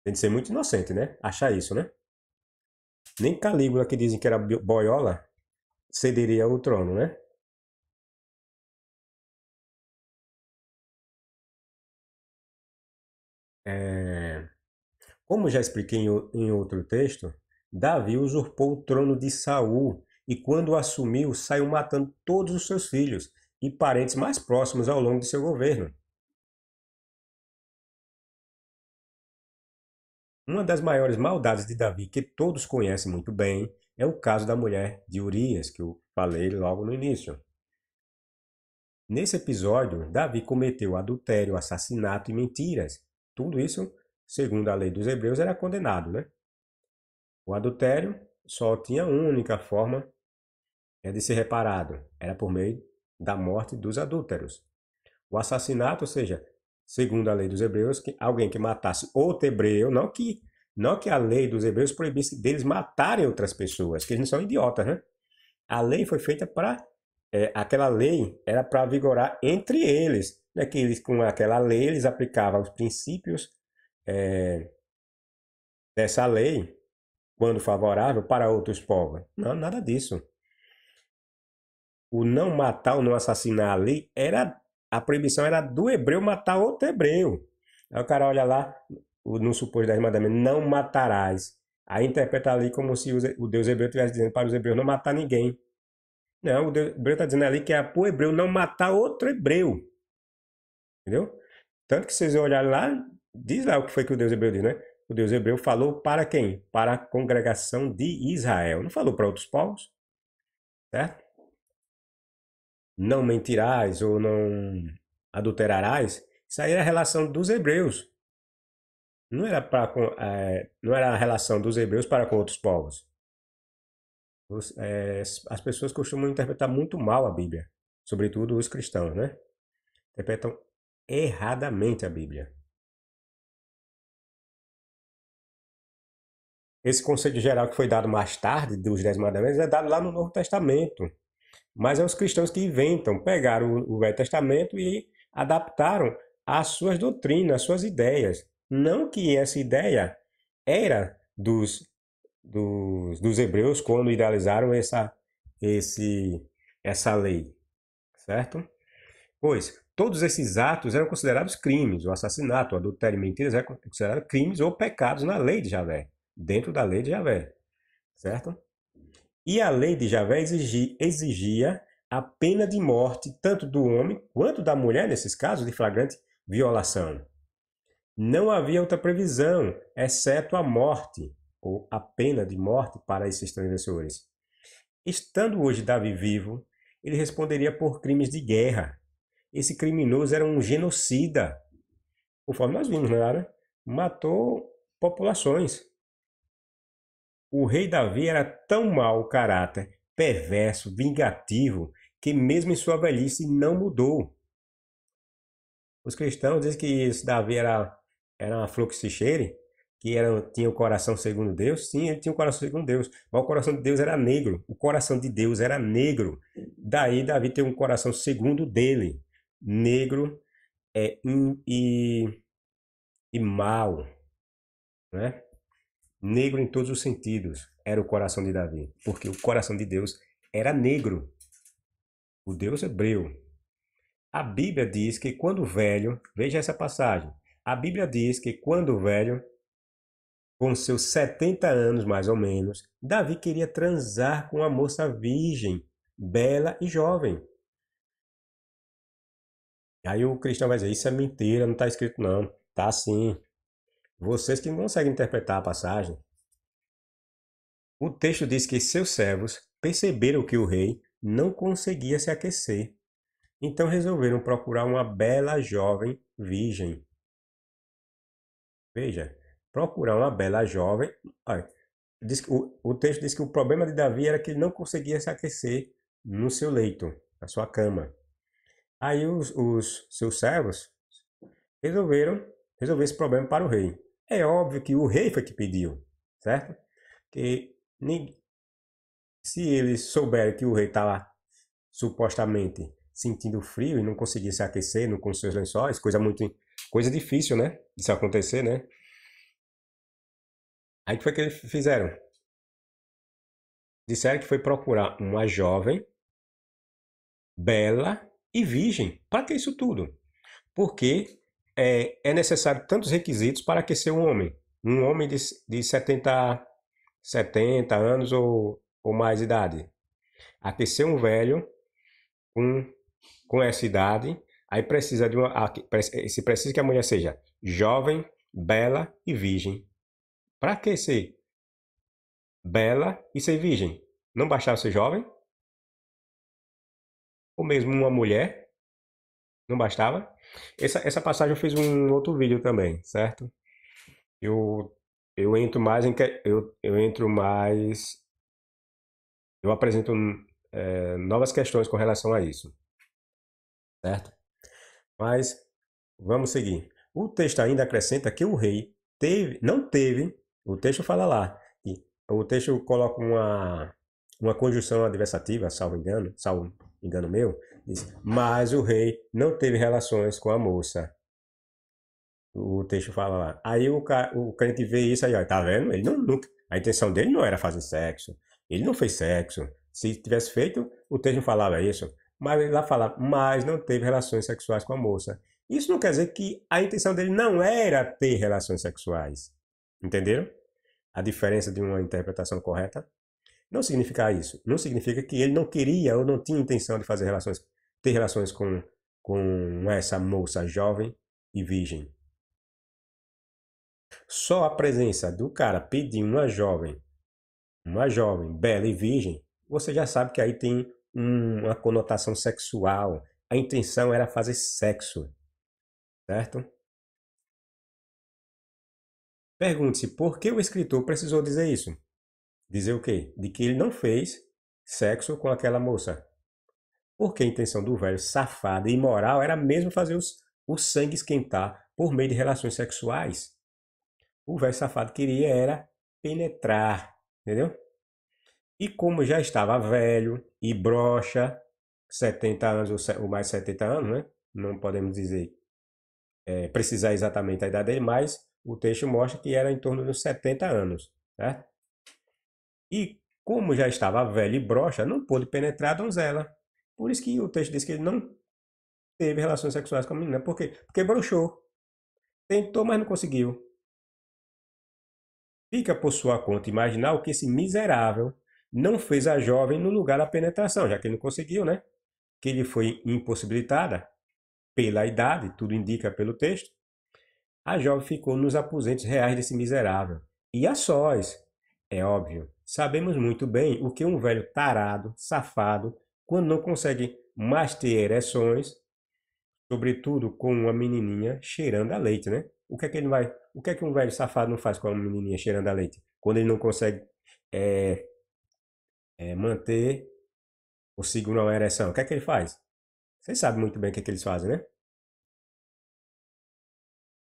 A: Tem de ser muito inocente, né? Achar isso, né? Nem Calígula, que dizem que era boiola, cederia o trono, né? É, como já expliquei em outro texto, Davi usurpou o trono de Saul e, quando o assumiu, saiu matando todos os seus filhos e parentes mais próximos ao longo de seu governo. Uma das maiores maldades de Davi, que todos conhecem muito bem, é o caso da mulher de Urias, que eu falei logo no início. Nesse episódio, Davi cometeu adultério, assassinato e mentiras. Tudo isso, segundo a lei dos hebreus, era condenado, né? O adultério só tinha uma única forma de ser reparado, era por meio da morte dos adúlteros. O assassinato, ou seja, segundo a lei dos hebreus, que alguém que matasse outro hebreu, não que a lei dos hebreus proibisse deles matarem outras pessoas, que eles não são idiotas, né? A lei foi feita para aquela lei era para vigorar entre eles, né? Que eles com aquela lei eles aplicavam os princípios é, dessa lei quando favorável para outros povos. Não, nada disso. O não matar ou não assassinar ali era a proibição era do hebreu matar outro hebreu. Aí o cara olha lá no suposto 10 mandamentos, não matarás. Aí interpreta ali como se o Deus hebreu estivesse dizendo para os hebreus não matar ninguém. Não, o Deus hebreu está dizendo ali que é para o hebreu não matar outro hebreu. Entendeu? Tanto que vocês olharem lá, diz lá o que foi que o Deus hebreu diz, né? O Deus hebreu falou para quem? Para a congregação de Israel. Não falou para outros povos, certo? Não mentirás ou não adulterarás. Isso aí era a relação dos hebreus. Não era a relação dos hebreus para com outros povos. As pessoas costumam interpretar muito mal a Bíblia, sobretudo os cristãos, né? Interpretam erradamente a Bíblia. Esse conceito geral que foi dado mais tarde, dos Dez Mandamentos, é dado lá no Novo Testamento. Mas é os cristãos que inventam, pegaram o Velho Testamento e adaptaram às suas doutrinas, às suas ideias. Não que essa ideia era dos hebreus quando idealizaram essa lei, certo? Pois todos esses atos eram considerados crimes. O assassinato, o adultério e mentiras eram considerados crimes ou pecados na lei de Javé, dentro da lei de Javé, certo? E a lei de Javé exigia a pena de morte tanto do homem quanto da mulher, nesses casos de flagrante violação. Não havia outra previsão, exceto a morte, ou a pena de morte para esses transgressores. Estando hoje Davi vivo, ele responderia por crimes de guerra. Esse criminoso era um genocida, conforme nós vimos, não era? Matou populações. O rei Davi era tão mau caráter, perverso, vingativo, que mesmo em sua velhice não mudou. Os cristãos dizem que esse Davi era uma flor que se cheire, que tinha o coração segundo Deus. Sim, ele tinha o coração segundo Deus, mas o coração de Deus era negro. O coração de Deus era negro. Daí Davi tem um coração segundo dele, negro e mau, né? Negro em todos os sentidos era o coração de Davi, porque o coração de Deus era negro, o Deus hebreu. A Bíblia diz que quando o velho, veja essa passagem, a Bíblia diz que quando o velho, com seus 70 anos mais ou menos, Davi queria transar com uma moça virgem, bela e jovem. Aí o cristão vai dizer, isso é mentira, não está escrito não. Tá sim. Vocês que não conseguem interpretar a passagem. O texto diz que seus servos perceberam que o rei não conseguia se aquecer. Então resolveram procurar uma bela jovem virgem. Veja, procurar uma bela jovem. Olha, o texto diz que o problema de Davi era que ele não conseguia se aquecer no seu leito, na sua cama. Aí os seus servos resolveram resolver esse problema para o rei. É óbvio que o rei foi que pediu, certo? Que se eles souberem que o rei estava supostamente sentindo frio e não conseguia se aquecer com seus lençóis, coisa difícil, né? Isso acontecer, né? Aí o que foi que eles fizeram? Disseram que foi procurar uma jovem, bela e virgem. Para que isso tudo? Porque é necessário tantos requisitos para aquecer um homem. Um homem de 70 anos ou mais idade. Aquecer um velho com, com essa idade, aí precisa de se precisa que a mulher seja jovem, bela e virgem. Para aquecer bela e ser virgem? Não bastava ser jovem? Ou mesmo uma mulher? Não bastava? Essa passagem eu fiz um outro vídeo também, certo? Eu, eu entro mais em que eu entro mais, eu apresento novas questões com relação a isso, certo? Mas vamos seguir. O texto ainda acrescenta que o rei não teve, o texto fala lá, e o texto coloca uma conjunção adversativa, salvo engano meu, diz, mas o rei não teve relações com a moça. O texto fala lá. Aí o crente vê isso aí, ó, tá vendo? Ele nunca, a intenção dele não era fazer sexo. Ele não fez sexo. Se tivesse feito, o texto não falava isso. Mas ele lá fala, mas não teve relações sexuais com a moça. Isso não quer dizer que a intenção dele não era ter relações sexuais. Entenderam? A diferença de uma interpretação correta não significa isso. Não significa que ele não queria ou não tinha intenção de ter relações com essa moça jovem e virgem. Só a presença do cara pedir uma jovem bela e virgem, você já sabe que aí tem uma conotação sexual. A intenção era fazer sexo, certo? Pergunte-se por que o escritor precisou dizer isso. Dizer o quê? De que ele não fez sexo com aquela moça. Porque a intenção do velho safado e imoral era mesmo fazer o sangue esquentar por meio de relações sexuais. O velho safado queria era penetrar, entendeu? E como já estava velho e broxa, 70 anos ou mais de 70 anos, né? Não podemos dizer, precisar exatamente a idade dele, mas o texto mostra que era em torno dos 70 anos, certo? E como já estava velho e broxa, não pôde penetrar a donzela. Por isso que o texto diz que ele não teve relações sexuais com a menina. Por quê? Porque broxou. Tentou, mas não conseguiu. Fica por sua conta imaginar o que esse miserável não fez a jovem no lugar da penetração, já que ele não conseguiu, né? Que ele foi impossibilitada pela idade, tudo indica pelo texto. A jovem ficou nos aposentos reais desse miserável. E a sós, é óbvio, sabemos muito bem o que um velho tarado, safado, quando não consegue mais ter ereções, sobretudo com uma menininha cheirando a leite, né? O que é que um velho safado não faz com uma menininha cheirando a leite? Quando ele não consegue é, manter ou segurar uma ereção, o que é que ele faz? Vocês sabem muito bem o que é que eles fazem, né?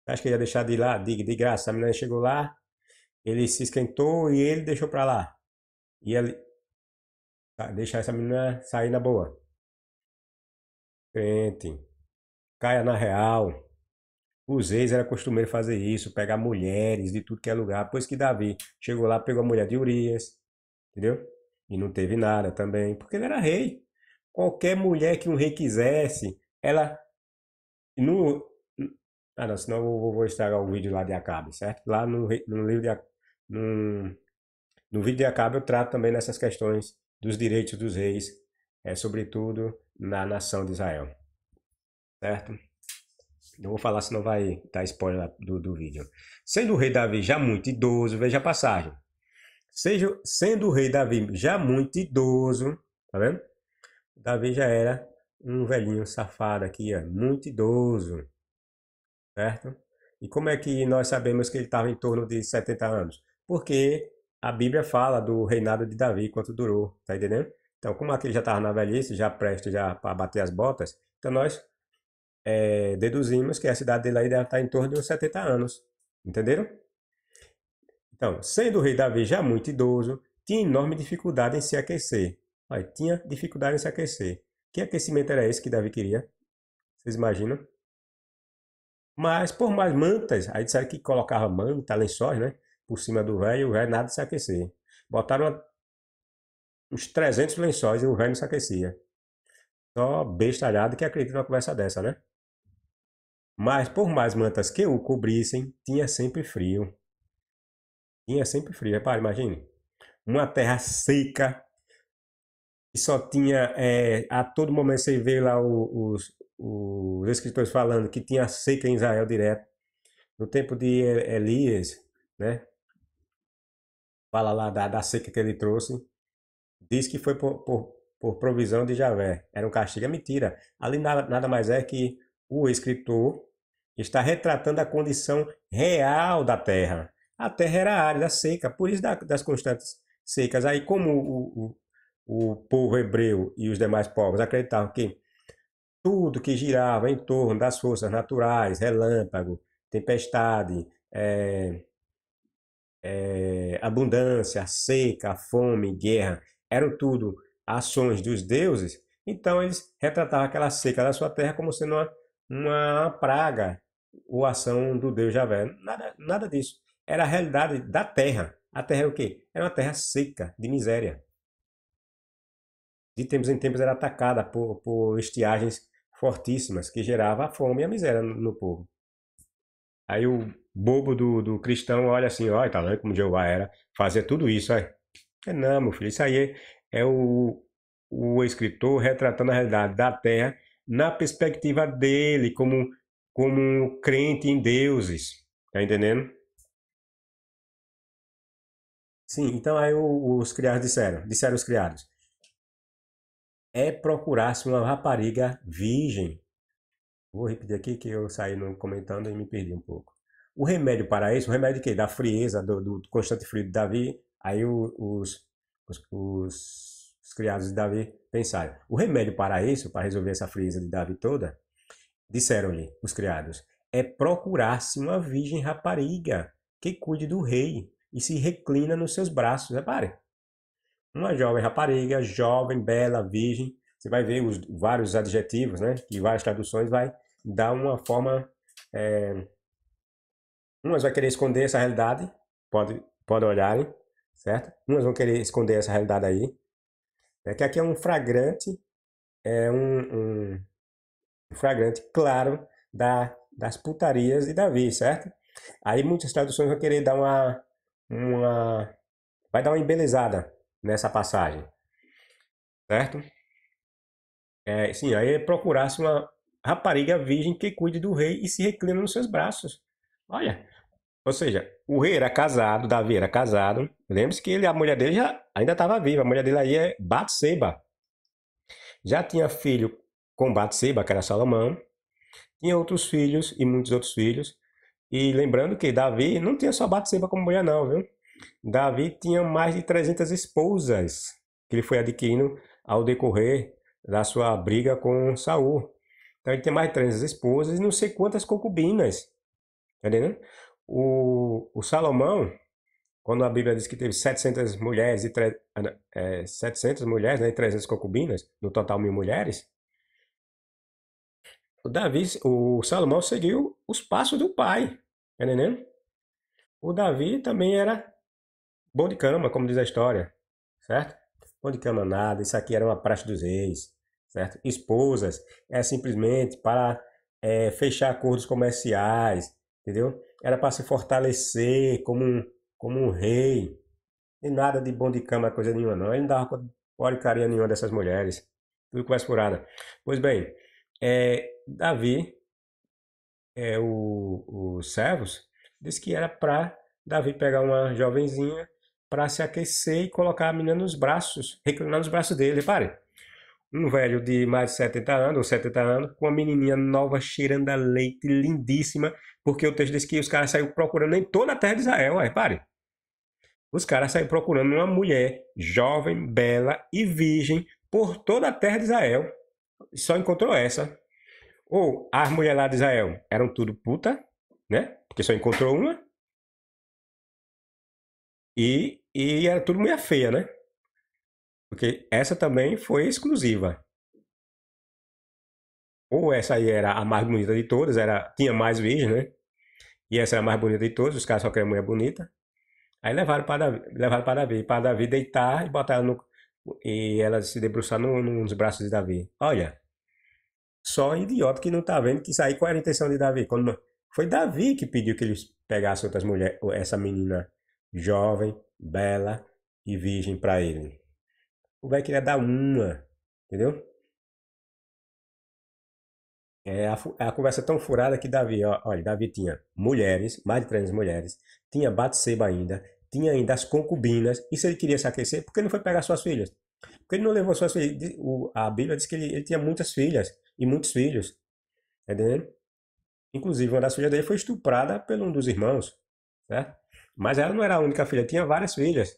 A: Acho que ia deixar de ir lá, de graça. A menina chegou lá, ele se esquentou e ele deixou pra lá. E ele deixar essa menina sair na boa. Crente, caia na real. Os reis era costumeiro fazer isso, pegar mulheres de tudo que é lugar. Pois que Davi chegou lá, pegou a mulher de Urias, entendeu? E não teve nada também, porque ele era rei. Qualquer mulher que um rei quisesse, ela no ah não, senão eu vou estragar o vídeo lá de Acabe, certo? Lá no livro no, no vídeo de Acabe eu trato também nessas questões dos direitos dos reis, sobretudo na nação de Israel, certo? Não vou falar, senão vai dar spoiler do vídeo. Sendo o rei Davi já muito idoso, veja a passagem. Sendo o rei Davi já muito idoso, tá vendo? Davi já era um velhinho safado aqui, ó, muito idoso, certo? E como é que nós sabemos que ele estava em torno de 70 anos? Porque a Bíblia fala do reinado de Davi, quanto durou, tá entendendo? Então, como aquele já estava na velhice, já presto já para bater as botas, então nós deduzimos que a cidade dele aí deve estar em torno de uns 70 anos, entenderam? Então, sendo o rei Davi já muito idoso, tinha enorme dificuldade em se aquecer. Olha, tinha dificuldade em se aquecer. Que aquecimento era esse que Davi queria? Vocês imaginam? Mas por mais mantas, aí disseram que colocava manta, lençóis, né? Por cima do velho, e o velho nada de se aquecer. Botaram uns 300 lençóis e o velho não se aquecia. Só bestalhado que acredita numa conversa dessa, né? Mas por mais mantas que o cobrissem, tinha sempre frio. Tinha sempre frio. Repare, imagine. Uma terra seca, que só tinha, a todo momento você vê lá os escritores falando que tinha seca em Israel direto. No tempo de Elias, né? Fala lá da seca que ele trouxe. Diz que foi por provisão de Javé. Era um castigo. É mentira. Ali nada mais é que o escritor está retratando a condição real da terra. A terra era árida, seca, por isso das constantes secas. Aí, como o povo hebreu e os demais povos acreditavam que tudo que girava em torno das forças naturais, relâmpago, tempestade, abundância, seca, fome, guerra, eram tudo ações dos deuses, então eles retratavam aquela seca da sua terra como sendo uma praga ou ação do Deus Javé. Nada disso. Era a realidade da terra. A terra é o quê? Era uma terra seca, de miséria. De tempos em tempos era atacada por estiagens fortíssimas que gerava a fome e a miséria no povo. Aí o bobo do cristão olha assim, olha, tá vendo como Jeová era, fazer tudo isso, aí. Não, meu filho, isso aí é o escritor retratando a realidade da terra na perspectiva dele, como um crente em deuses, tá entendendo? Sim, então aí os criados disseram os criados, procurasse uma rapariga virgem. Vou repetir aqui que eu saí no comentando e me perdi um pouco. O remédio para isso, o remédio que? Da frieza, do constante frio de Davi, aí os criados de Davi pensaram. O remédio para isso, para resolver essa frieza de Davi toda, disseram-lhe os criados, é procurar-se uma virgem rapariga que cuide do rei e se reclina nos seus braços. Repare, uma jovem rapariga, jovem, bela, virgem. Você vai ver os vários adjetivos, né? Que várias traduções vai dar uma forma. É, umas vai querer esconder essa realidade, pode olharem, certo? Umas vão querer esconder essa realidade aí. Que aqui é um flagrante, é um flagrante claro das putarias de Davi, certo? Aí muitas traduções vão querer dar vai dar uma embelezada nessa passagem, certo? Sim, aí procurasse uma rapariga virgem que cuide do rei e se reclina nos seus braços. Olha, ou seja, o rei era casado, Davi era casado. Lembre-se que a mulher dele já ainda estava viva. A mulher dele aí é Batseba. Já tinha filho com Batseba, que era Salomão. Tinha outros filhos e muitos outros filhos. E lembrando que Davi não tinha só Batseba como mulher não, viu? Davi tinha mais de 300 esposas que ele foi adquirindo ao decorrer da sua briga com Saul. Então ele tem mais de 300 esposas e não sei quantas concubinas. Tá entendendo? O Salomão, quando a Bíblia diz que teve 700 mulheres 700 mulheres, né, e 300 concubinas, no total 1.000 mulheres, o Salomão seguiu os passos do pai, tá entendendo? O Davi também era bom de cama, como diz a história, certo? Bom de cama nada, isso aqui era uma praxe dos reis, certo? Esposas é simplesmente para fechar acordos comerciais, entendeu? Era para se fortalecer como um rei. E nada de bom de cama, coisa nenhuma, não. Ele não dava porcaria nenhuma dessas mulheres. Tudo conversa furada. Pois bem, Davi, os servos, disse que era para Davi pegar uma jovenzinha para se aquecer e colocar a menina nos braços, reclinar nos braços dele. Repare, um velho de mais de 70 anos, ou 70 anos, com uma menininha nova, cheirando a leite, lindíssima, porque o texto diz que os caras saíram procurando em toda a terra de Israel. Repare, os caras saíram procurando uma mulher jovem, bela e virgem por toda a terra de Israel. Só encontrou essa. Ou as mulheres lá de Israel eram tudo puta, né? Porque só encontrou uma. E era tudo mulher feia, né? Porque essa também foi exclusiva. Ou essa aí era a mais bonita de todas, tinha mais virgem, né? E essa era a mais bonita de todas, os caras só queriam mulher bonita. Aí para Davi deitar e botar ela e ela se debruçar nos braços de Davi. Olha, só idiota que não tá vendo que isso aí, qual era a intenção de Davi? Foi Davi que pediu que eles pegassem outras mulheres, essa menina jovem, bela e virgem para ele. O velho queria dar uma, entendeu? A conversa tão furada que Davi, olha, Davi tinha mulheres, mais de 300 mulheres, tinha Batseba ainda, tinha ainda as concubinas, e se ele queria se aquecer, por que ele não foi pegar suas filhas? Porque ele não levou suas filhas. A Bíblia diz que ele tinha muitas filhas e muitos filhos, tá entendendo? Inclusive, uma das filhas dele foi estuprada por um dos irmãos, certo? Mas ela não era a única filha, tinha várias filhas,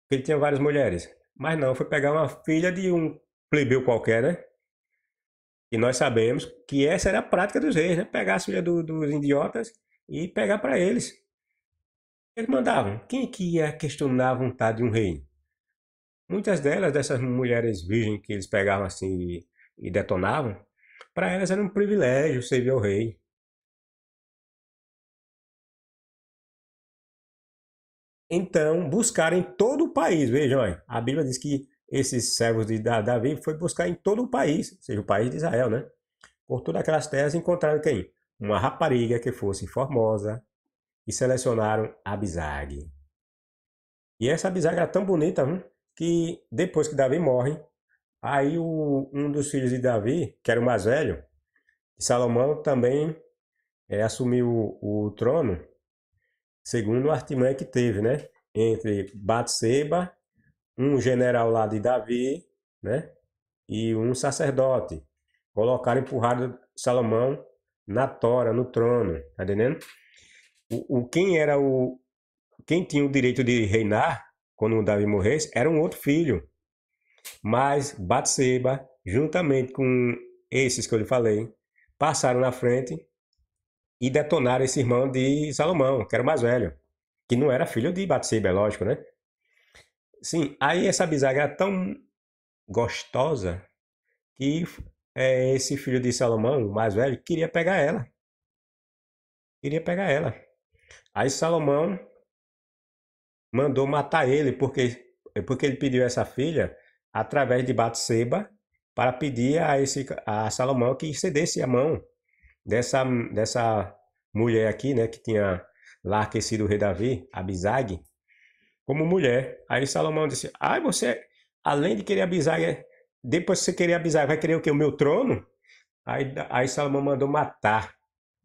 A: porque ele tinha várias mulheres. Mas não, foi pegar uma filha de um plebeu qualquer, né? E nós sabemos que essa era a prática dos reis, né? Pegar as filhas dos idiotas e pegar para eles. Eles mandavam. Quem é que ia questionar a vontade de um rei? Muitas delas, dessas mulheres virgens que eles pegavam assim e detonavam, para elas era um privilégio servir ao rei. Então, buscaram em todo o país. Vejam aí, a Bíblia diz que esses servos de Davi foi buscar em todo o país, ou seja, o país de Israel, né? Por todas aquelas terras encontraram quem? Uma rapariga que fosse formosa e selecionaram Abisag. E essa Abisag era tão bonita, que depois que Davi morre, aí um dos filhos de Davi, que era o mais velho, Salomão, também assumiu o trono, segundo a artimanha que teve, né? Entre Batseba, um general lá de Davi, né? E um sacerdote. Colocaram, empurraram Salomão na tora, no trono, tá entendendo? Quem tinha o direito de reinar quando Davi morresse era um outro filho. Mas Batseba, juntamente com esses que eu lhe falei, passaram na frente e detonaram esse irmão de Salomão, que era o mais velho, que não era filho de Batseba, é lógico, né? Sim, aí essa bisagra era tão gostosa que esse filho de Salomão, o mais velho, queria pegar ela. Queria pegar ela. Aí Salomão mandou matar ele porque ele pediu essa filha através de Batseba para pedir a Salomão que cedesse a mão dessa mulher aqui, né, que tinha lá aquecido o rei Davi, Abisag, como mulher. Aí Salomão disse: "Ai, você, além de querer Abisag, depois que você querer Abisag, vai querer o quê? O meu trono?" Aí Salomão mandou matar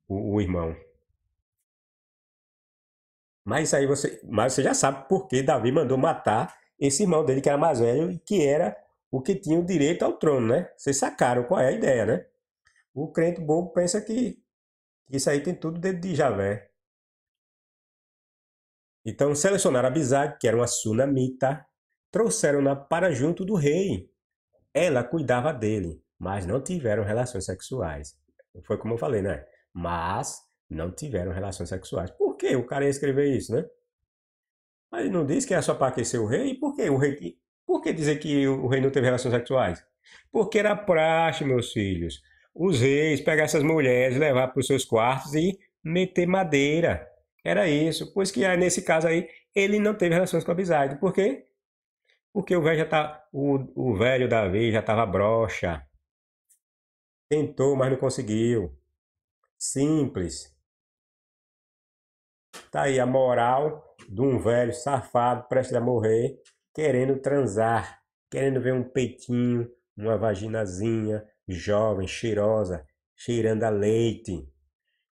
A: o irmão. Mas você já sabe por que Davi mandou matar esse irmão dele que era mais velho e que era o que tinha o direito ao trono, né? Vocês sacaram qual é a ideia, né? O crente bobo pensa que isso aí tem tudo dentro de Javé. Então selecionaram Abisag, que era uma sunamita, trouxeram-na para junto do rei. Ela cuidava dele, mas não tiveram relações sexuais. Foi como eu falei, né? Mas não tiveram relações sexuais. Por que o cara ia escrever isso, né? Mas não diz que é só para aquecer o rei? Por que o rei? Por que dizer que o rei não teve relações sexuais? Porque era praxe, meus filhos. Os reis pegar essas mulheres, levar para os seus quartos e meter madeira. Era isso. Pois que aí, nesse caso aí, ele não teve relações com a Abisaide. Por quê? Porque o velho já tá, o velho Davi já estava broxa. Tentou, mas não conseguiu. Simples. Tá aí a moral de um velho safado prestes a morrer, querendo transar, querendo ver um peitinho, uma vaginazinha jovem, cheirosa, cheirando a leite.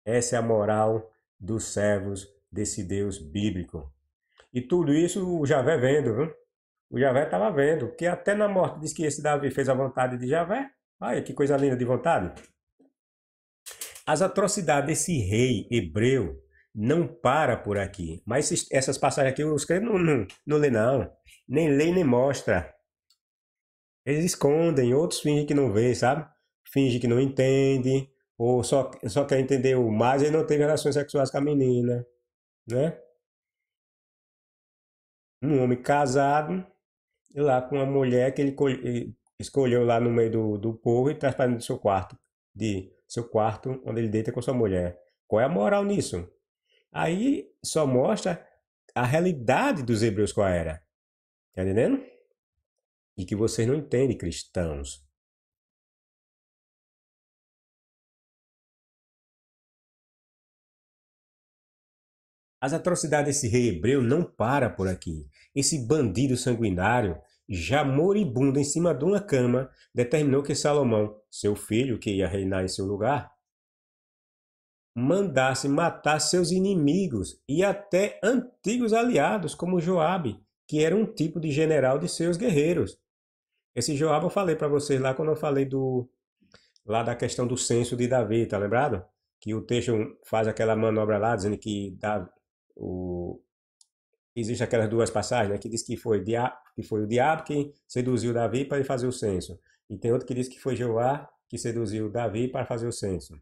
A: Essa é a moral dos servos desse Deus bíblico. E tudo isso o Javé vendo, viu? O Javé estava vendo, porque até na morte diz que esse Davi fez a vontade de Javé. Olha que coisa linda de vontade. As atrocidades desse rei hebreu não para por aqui. Mas essas passagens aqui os crentes não lê não. Nem lê nem mostra. Eles escondem, outros fingem que não vê, sabe? Fingem que não entende. Ou só quer entender o mais e não teve relações sexuais com a menina. Né? Um homem casado, lá com uma mulher que ele escolheu lá no meio do povo e traz para dentro do seu quarto. De seu quarto onde ele deita com sua mulher. Qual é a moral nisso? Aí só mostra a realidade dos hebreus qual era. Tá entendendo? E que vocês não entendem, cristãos. As atrocidades desse rei hebreu não param por aqui. Esse bandido sanguinário, já moribundo em cima de uma cama, determinou que Salomão, seu filho, que ia reinar em seu lugar, mandasse matar seus inimigos e até antigos aliados, como Joabe, que era um tipo de general de seus guerreiros. Esse Joabe eu falei para vocês lá quando eu falei lá da questão do censo de Davi, tá lembrado? Que o texto faz aquela manobra lá, dizendo que o, existe aquelas duas passagens, né, que diz que foi o diabo que seduziu Davi para ele fazer o censo. E tem outro que diz que foi Jeová que seduziu Davi para fazer o censo.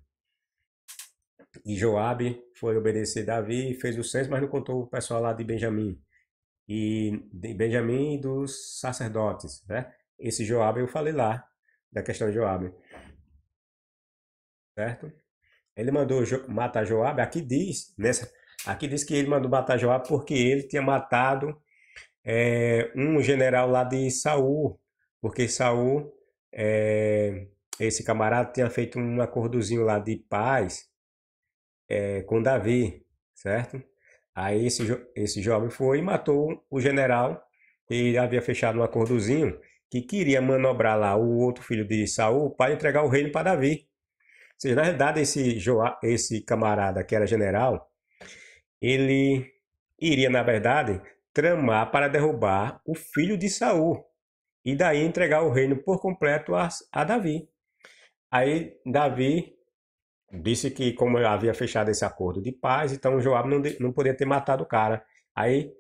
A: E Joabe foi obedecer Davi e fez o censo, mas não contou o pessoal lá de Benjamim. De Benjamim e dos sacerdotes, né? Esse Joabe eu falei lá, da questão de Joabe, certo? Ele mandou matar Joabe, aqui diz que ele mandou matar Joabe porque ele tinha matado um general lá de Saul, porque Saul, esse camarada tinha feito um acordozinho lá de paz com Davi, certo? Aí esse jovem foi e matou o general e havia fechado um acordozinho que queria manobrar lá o outro filho de Saul para entregar o reino para Davi. Ou seja, na realidade, esse camarada que era general, ele iria, na verdade, tramar para derrubar o filho de Saul e daí entregar o reino por completo a Davi. Aí Davi disse que como havia fechado esse acordo de paz, então Joabe não podia ter matado o cara. Aí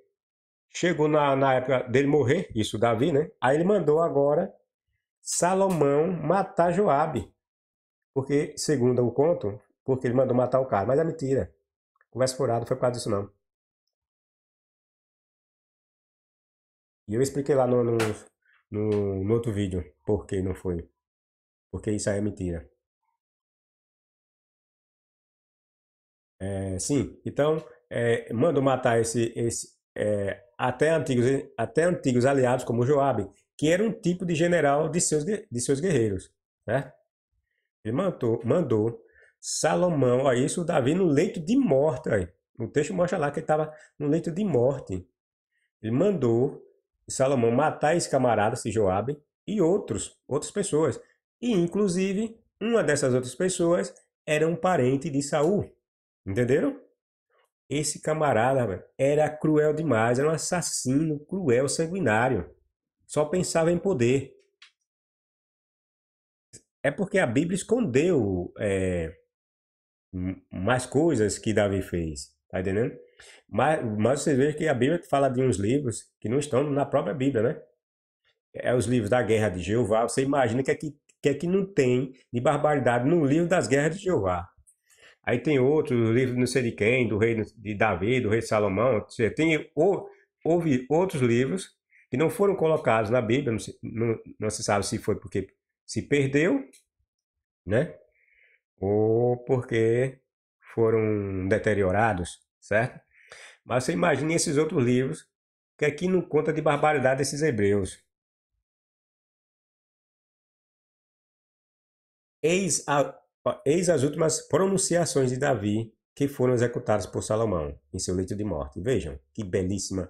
A: chegou na época dele morrer, isso Davi, né? Aí ele mandou agora Salomão matar Joabe. Porque, segundo o conto, porque ele mandou matar o cara. Mas é mentira. Conversa furada, não foi por causa disso não. E eu expliquei lá no outro vídeo por que não foi. Porque isso aí é mentira. Sim, então mandou matar até antigos aliados como Joabe, que era um tipo de general de seus guerreiros, certo? Ele mandou Salomão, ó, isso Davi no leito de morte, aí. O texto mostra lá que ele estava no leito de morte. Ele mandou Salomão matar esse camarada, esse Joabe, e outras pessoas. E inclusive uma dessas outras pessoas era um parente de Saul. Entenderam? Esse camarada, velho, era cruel demais, era um assassino cruel, sanguinário. Só pensava em poder. É porque a Bíblia escondeu mais coisas que Davi fez. Tá entendendo? Mas você vê que a Bíblia fala de uns livros que não estão na própria Bíblia, né? É os livros da Guerra de Jeová. Você imagina que é que não tem de barbaridade no livro das Guerras de Jeová. Aí tem outros livros não sei de quem, do rei de Davi, do rei de Salomão. Ou seja, houve outros livros que não foram colocados na Bíblia, não se sabe se foi porque se perdeu, né? Ou porque foram deteriorados, certo? Mas você imagine esses outros livros, que aqui não conta de barbaridade desses hebreus. Eis, eis as últimas pronunciações de Davi que foram executadas por Salomão em seu leito de morte. Vejam que belíssimo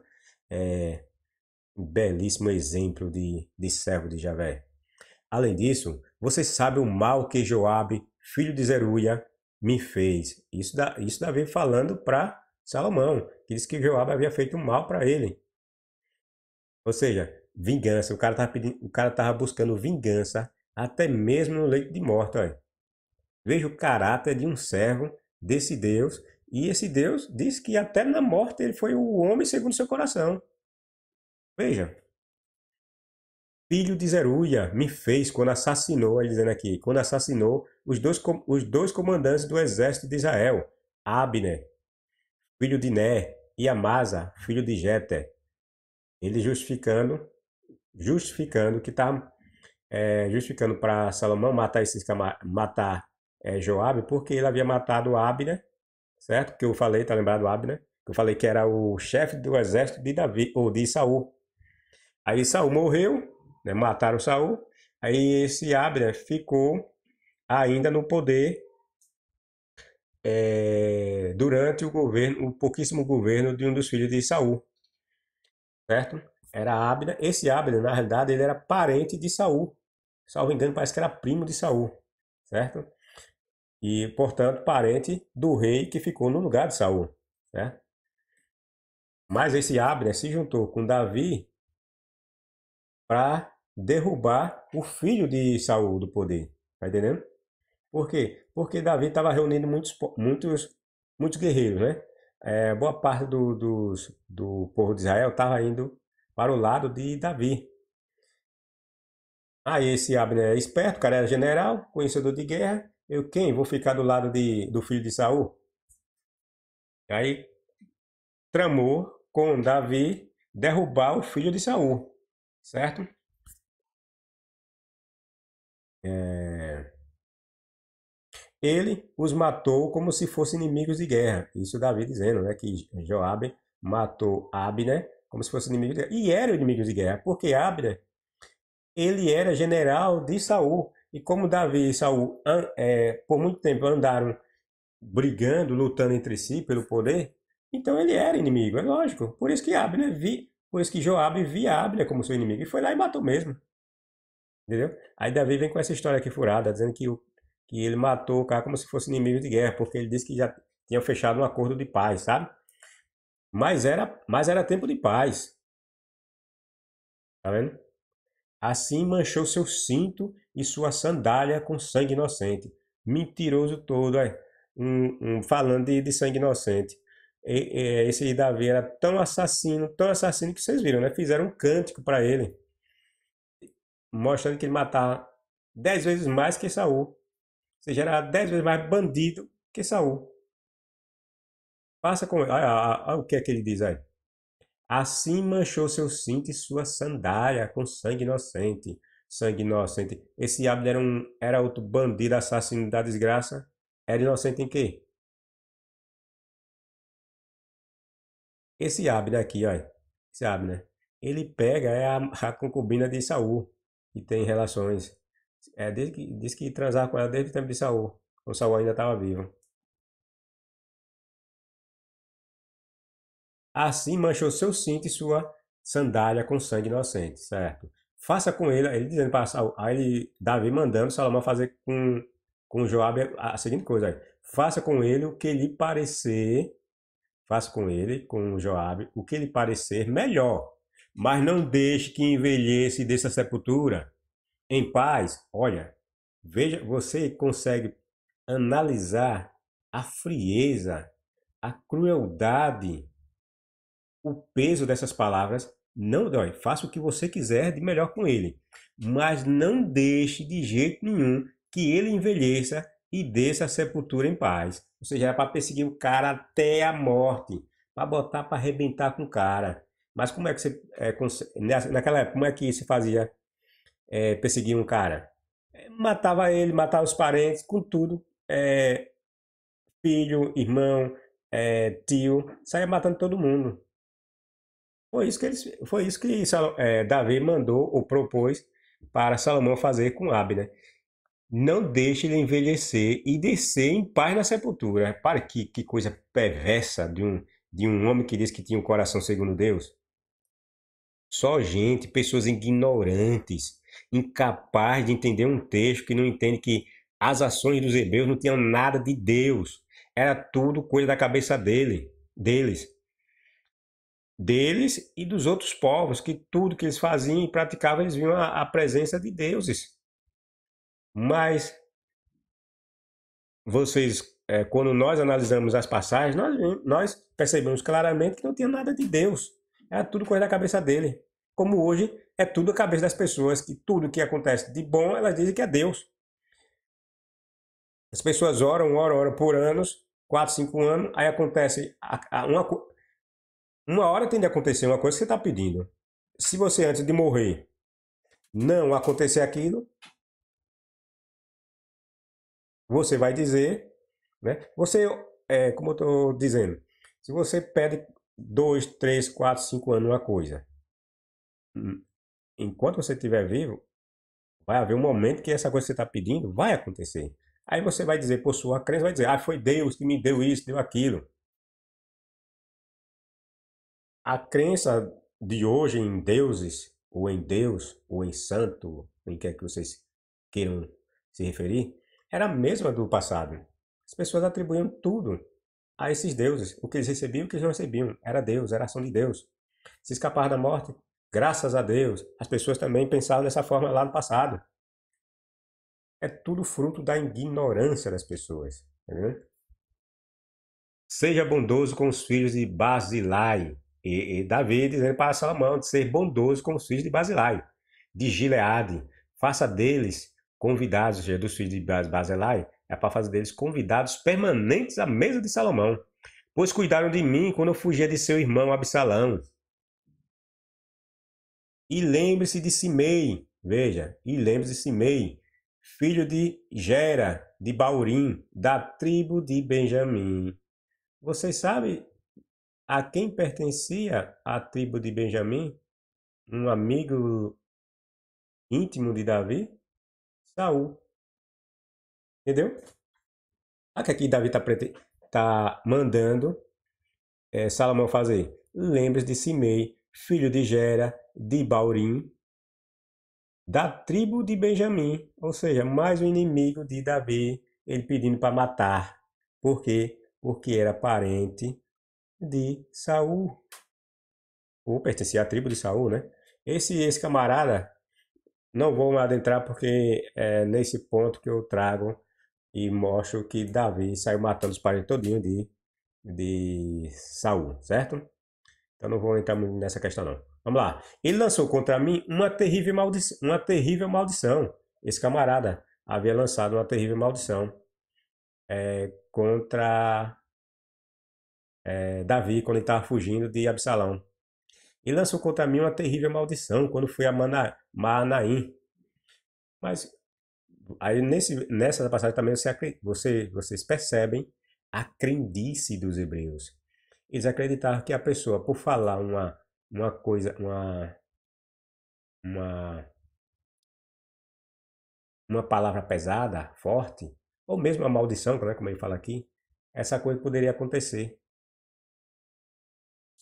A: exemplo de servo de Javé. Além disso, você sabe o mal que Joabe, filho de Zeruia, me fez. Isso Davi falando para Salomão, que disse que Joabe havia feito mal para ele. Ou seja, vingança. O cara estava buscando vingança até mesmo no leito de morte. Olha. Veja o caráter de um servo desse Deus. E esse Deus diz que até na morte ele foi o homem segundo seu coração. Veja, filho de Zeruia me fez quando assassinou, ele dizendo aqui, quando assassinou os dois comandantes do exército de Israel, Abner, filho de Ner, e Amasa, filho de Jeter. Ele justificando que está justificando para Salomão matar Joabe, porque ele havia matado Abner, certo? Que eu falei, tá lembrado Abner? Que eu falei que era o chefe do exército de Davi ou de Saul. Aí Saul morreu, né? Mataram Saul. Aí esse Abner ficou ainda no poder durante o pouquíssimo governo de um dos filhos de Saul, certo? Era Abner. Esse Abner, na realidade, ele era parente de Saul. Salvo engano, parece que era primo de Saul, certo? E, portanto, parente do rei que ficou no lugar de Saul, certo? Mas esse Abner se juntou com Davi para derrubar o filho de Saul do poder. Tá entendendo? Por quê? Porque Davi estava reunindo muitos guerreiros, né? Boa parte do povo de Israel estava indo para o lado de Davi. Aí esse Abner é esperto, o cara era general, conhecedor de guerra. Eu quem? Vou ficar do lado do filho de Saul? Aí tramou com Davi derrubar o filho de Saul, certo? Ele os matou como se fossem inimigos de guerra. Isso Davi dizendo, né, que Joabe matou Abner como se fosse inimigo de guerra. E eram inimigos de guerra, porque Abner, ele era general de Saul. E como Davi e Saul, por muito tempo andaram brigando, lutando entre si pelo poder, então ele era inimigo, é lógico. Por isso que Joabe via Abner como seu inimigo e foi lá e matou mesmo. Entendeu? Aí Davi vem com essa história aqui furada, dizendo que ele matou o cara como se fosse inimigo de guerra, porque ele disse que já tinha fechado um acordo de paz, sabe? Mas era tempo de paz, tá vendo? Assim manchou seu cinto e sua sandália com sangue inocente. Mentiroso todo, falando de sangue inocente. Esse Davi era tão assassino que vocês viram, né? Fizeram um cântico para ele, mostrando que ele matava 10 vezes mais que Saul. Ou seja, era 10 vezes mais bandido que Saul. Passa com. Olha o que é que ele diz aí. Assim manchou seu cinto e sua sandália com sangue inocente. Sangue inocente. Esse Abner era outro bandido, assassino da desgraça. Era inocente em quê? Esse Abner aqui, olha. Esse Abner. Ele pega a concubina de Saul. E tem relações. Diz que transava com ela desde o tempo de Saul. O Saul ainda estava vivo. Assim manchou seu cinto e sua sandália com sangue inocente, certo? Faça com ele dizendo para Saul, aí Davi mandando Salomão fazer com Joabe a seguinte coisa, aí, faça com ele o que lhe parecer, faça com ele, com Joabe, o que lhe parecer melhor, mas não deixe que envelheça e desça a sepultura em paz. Olha, veja, você consegue analisar a frieza, a crueldade, o peso dessas palavras. Não dói, faça o que você quiser de melhor com ele, mas não deixe de jeito nenhum que ele envelheça e desça à sepultura em paz. Ou seja, era para perseguir o cara até a morte, para botar para arrebentar com o cara. Mas como é que você, naquela época, como é que se fazia perseguir um cara? Matava ele, matava os parentes, com tudo. Filho, irmão, tio, saia matando todo mundo. Foi isso que Davi mandou ou propôs para Salomão fazer com Abner. Não deixe ele envelhecer e descer em paz na sepultura. Para que coisa perversa de um homem que diz que tinha um coração segundo Deus. Só gente, pessoas ignorantes, incapazes de entender um texto, que não entende que as ações dos hebreus não tinham nada de Deus. Era tudo coisa da cabeça deles. Deles e dos outros povos, que tudo que eles faziam e praticavam, eles viam a presença de deuses. Mas quando nós analisamos as passagens, nós percebemos claramente que não tinha nada de Deus. Era tudo coisa da cabeça dele. Como hoje é tudo a cabeça das pessoas, que tudo que acontece de bom, elas dizem que é Deus. As pessoas oram por anos, 4, 5 anos, aí acontece uma hora tem de acontecer uma coisa que você está pedindo. Se você antes de morrer não acontecer aquilo, você vai dizer, né? Como eu estou dizendo, se você pede 2, 3, 4, 5 anos uma coisa, enquanto você estiver vivo, vai haver um momento que essa coisa que você está pedindo vai acontecer. Aí você vai dizer, por sua crença, vai dizer, foi Deus que me deu isso, deu aquilo. A crença de hoje em deuses, ou em Deus, ou em santo, em que é que vocês queiram se referir, era a mesma do passado. As pessoas atribuíam tudo a esses deuses. O que eles recebiam e o que eles não recebiam. Era Deus, era ação de Deus. Se escapar da morte, graças a Deus. As pessoas também pensavam dessa forma lá no passado. É tudo fruto da ignorância das pessoas. Entendeu? Seja bondoso com os filhos de Basilai. E Davi dizendo para Salomão de ser bondoso com os filhos de Basilai, de Gileade. Faça deles convidados, ou seja, dos filhos de Basilai, é para fazer deles convidados permanentes à mesa de Salomão, pois cuidaram de mim quando eu fugia de seu irmão Absalão. E lembre-se de Simei, veja, e lembre-se de Simei, filho de Gera, de Baurim, da tribo de Benjamim. Vocês sabem a quem pertencia a tribo de Benjamim? Um amigo íntimo de Davi? Saul. Entendeu? Aqui Davi está mandando Salomão fazer. Lembre-se de Simei, filho de Gera, de Baurim, da tribo de Benjamim. Ou seja, mais um inimigo de Davi, ele pedindo para matar. Por quê? Porque era parente de Saul. Ou pertencia à tribo de Saul, né? Esse camarada, não vou me adentrar porque é nesse ponto que eu trago e mostro que Davi saiu matando os parentes todinho de Saul, certo? Então não vou entrar muito nessa questão não. Vamos lá. Ele lançou contra mim uma terrível maldição. Esse camarada havia lançado uma terrível maldição contra Davi quando ele estava fugindo de Absalão. Ele lançou contra mim uma terrível maldição quando fui a Manaim. Mas aí nessa passagem também vocês percebem a crendice dos hebreus. Eles acreditavam que a pessoa, por falar uma coisa, uma palavra pesada, forte, ou mesmo a maldição, né, como ele fala aqui, essa coisa poderia acontecer.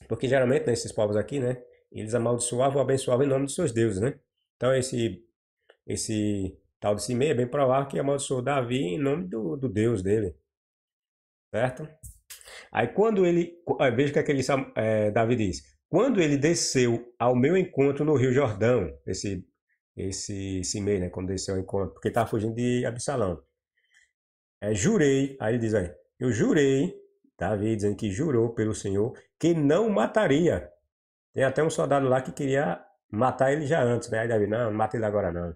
A: Porque geralmente, nesses povos aqui, né, eles amaldiçoavam ou abençoavam em nome dos seus deuses, né? Então esse tal de Simei é bem provável que amaldiçoou Davi em nome do Deus dele, certo? Aí veja o que aquele Davi diz. Quando ele desceu ao meu encontro no Rio Jordão, esse Simei, né, quando desceu ao encontro, porque estava fugindo de Absalão. Jurei, aí ele diz aí, eu jurei, Davi dizendo que jurou pelo Senhor, que não mataria. Tem até um soldado lá que queria matar ele já antes, né? Aí Davi, não mata ele agora não.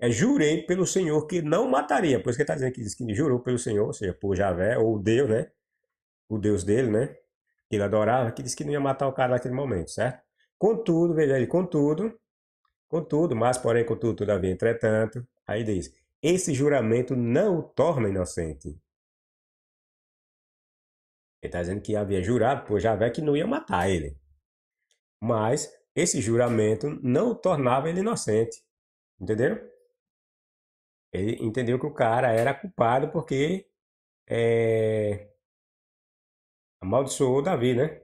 A: Jurei pelo Senhor que não mataria. Por isso que ele está dizendo que diz que jurou pelo Senhor, ou seja, por Javé, ou Deus, né? O Deus dele, né? Que ele adorava, que disse que não ia matar o cara naquele momento, certo? Contudo, veja ele, contudo, mas porém, contudo, todavia, entretanto, aí diz, esse juramento não o torna inocente. Ele está dizendo que havia jurado por Javé que não ia matar ele. Mas esse juramento não o tornava ele inocente. Entenderam? Ele entendeu que o cara era culpado porque amaldiçoou Davi, né?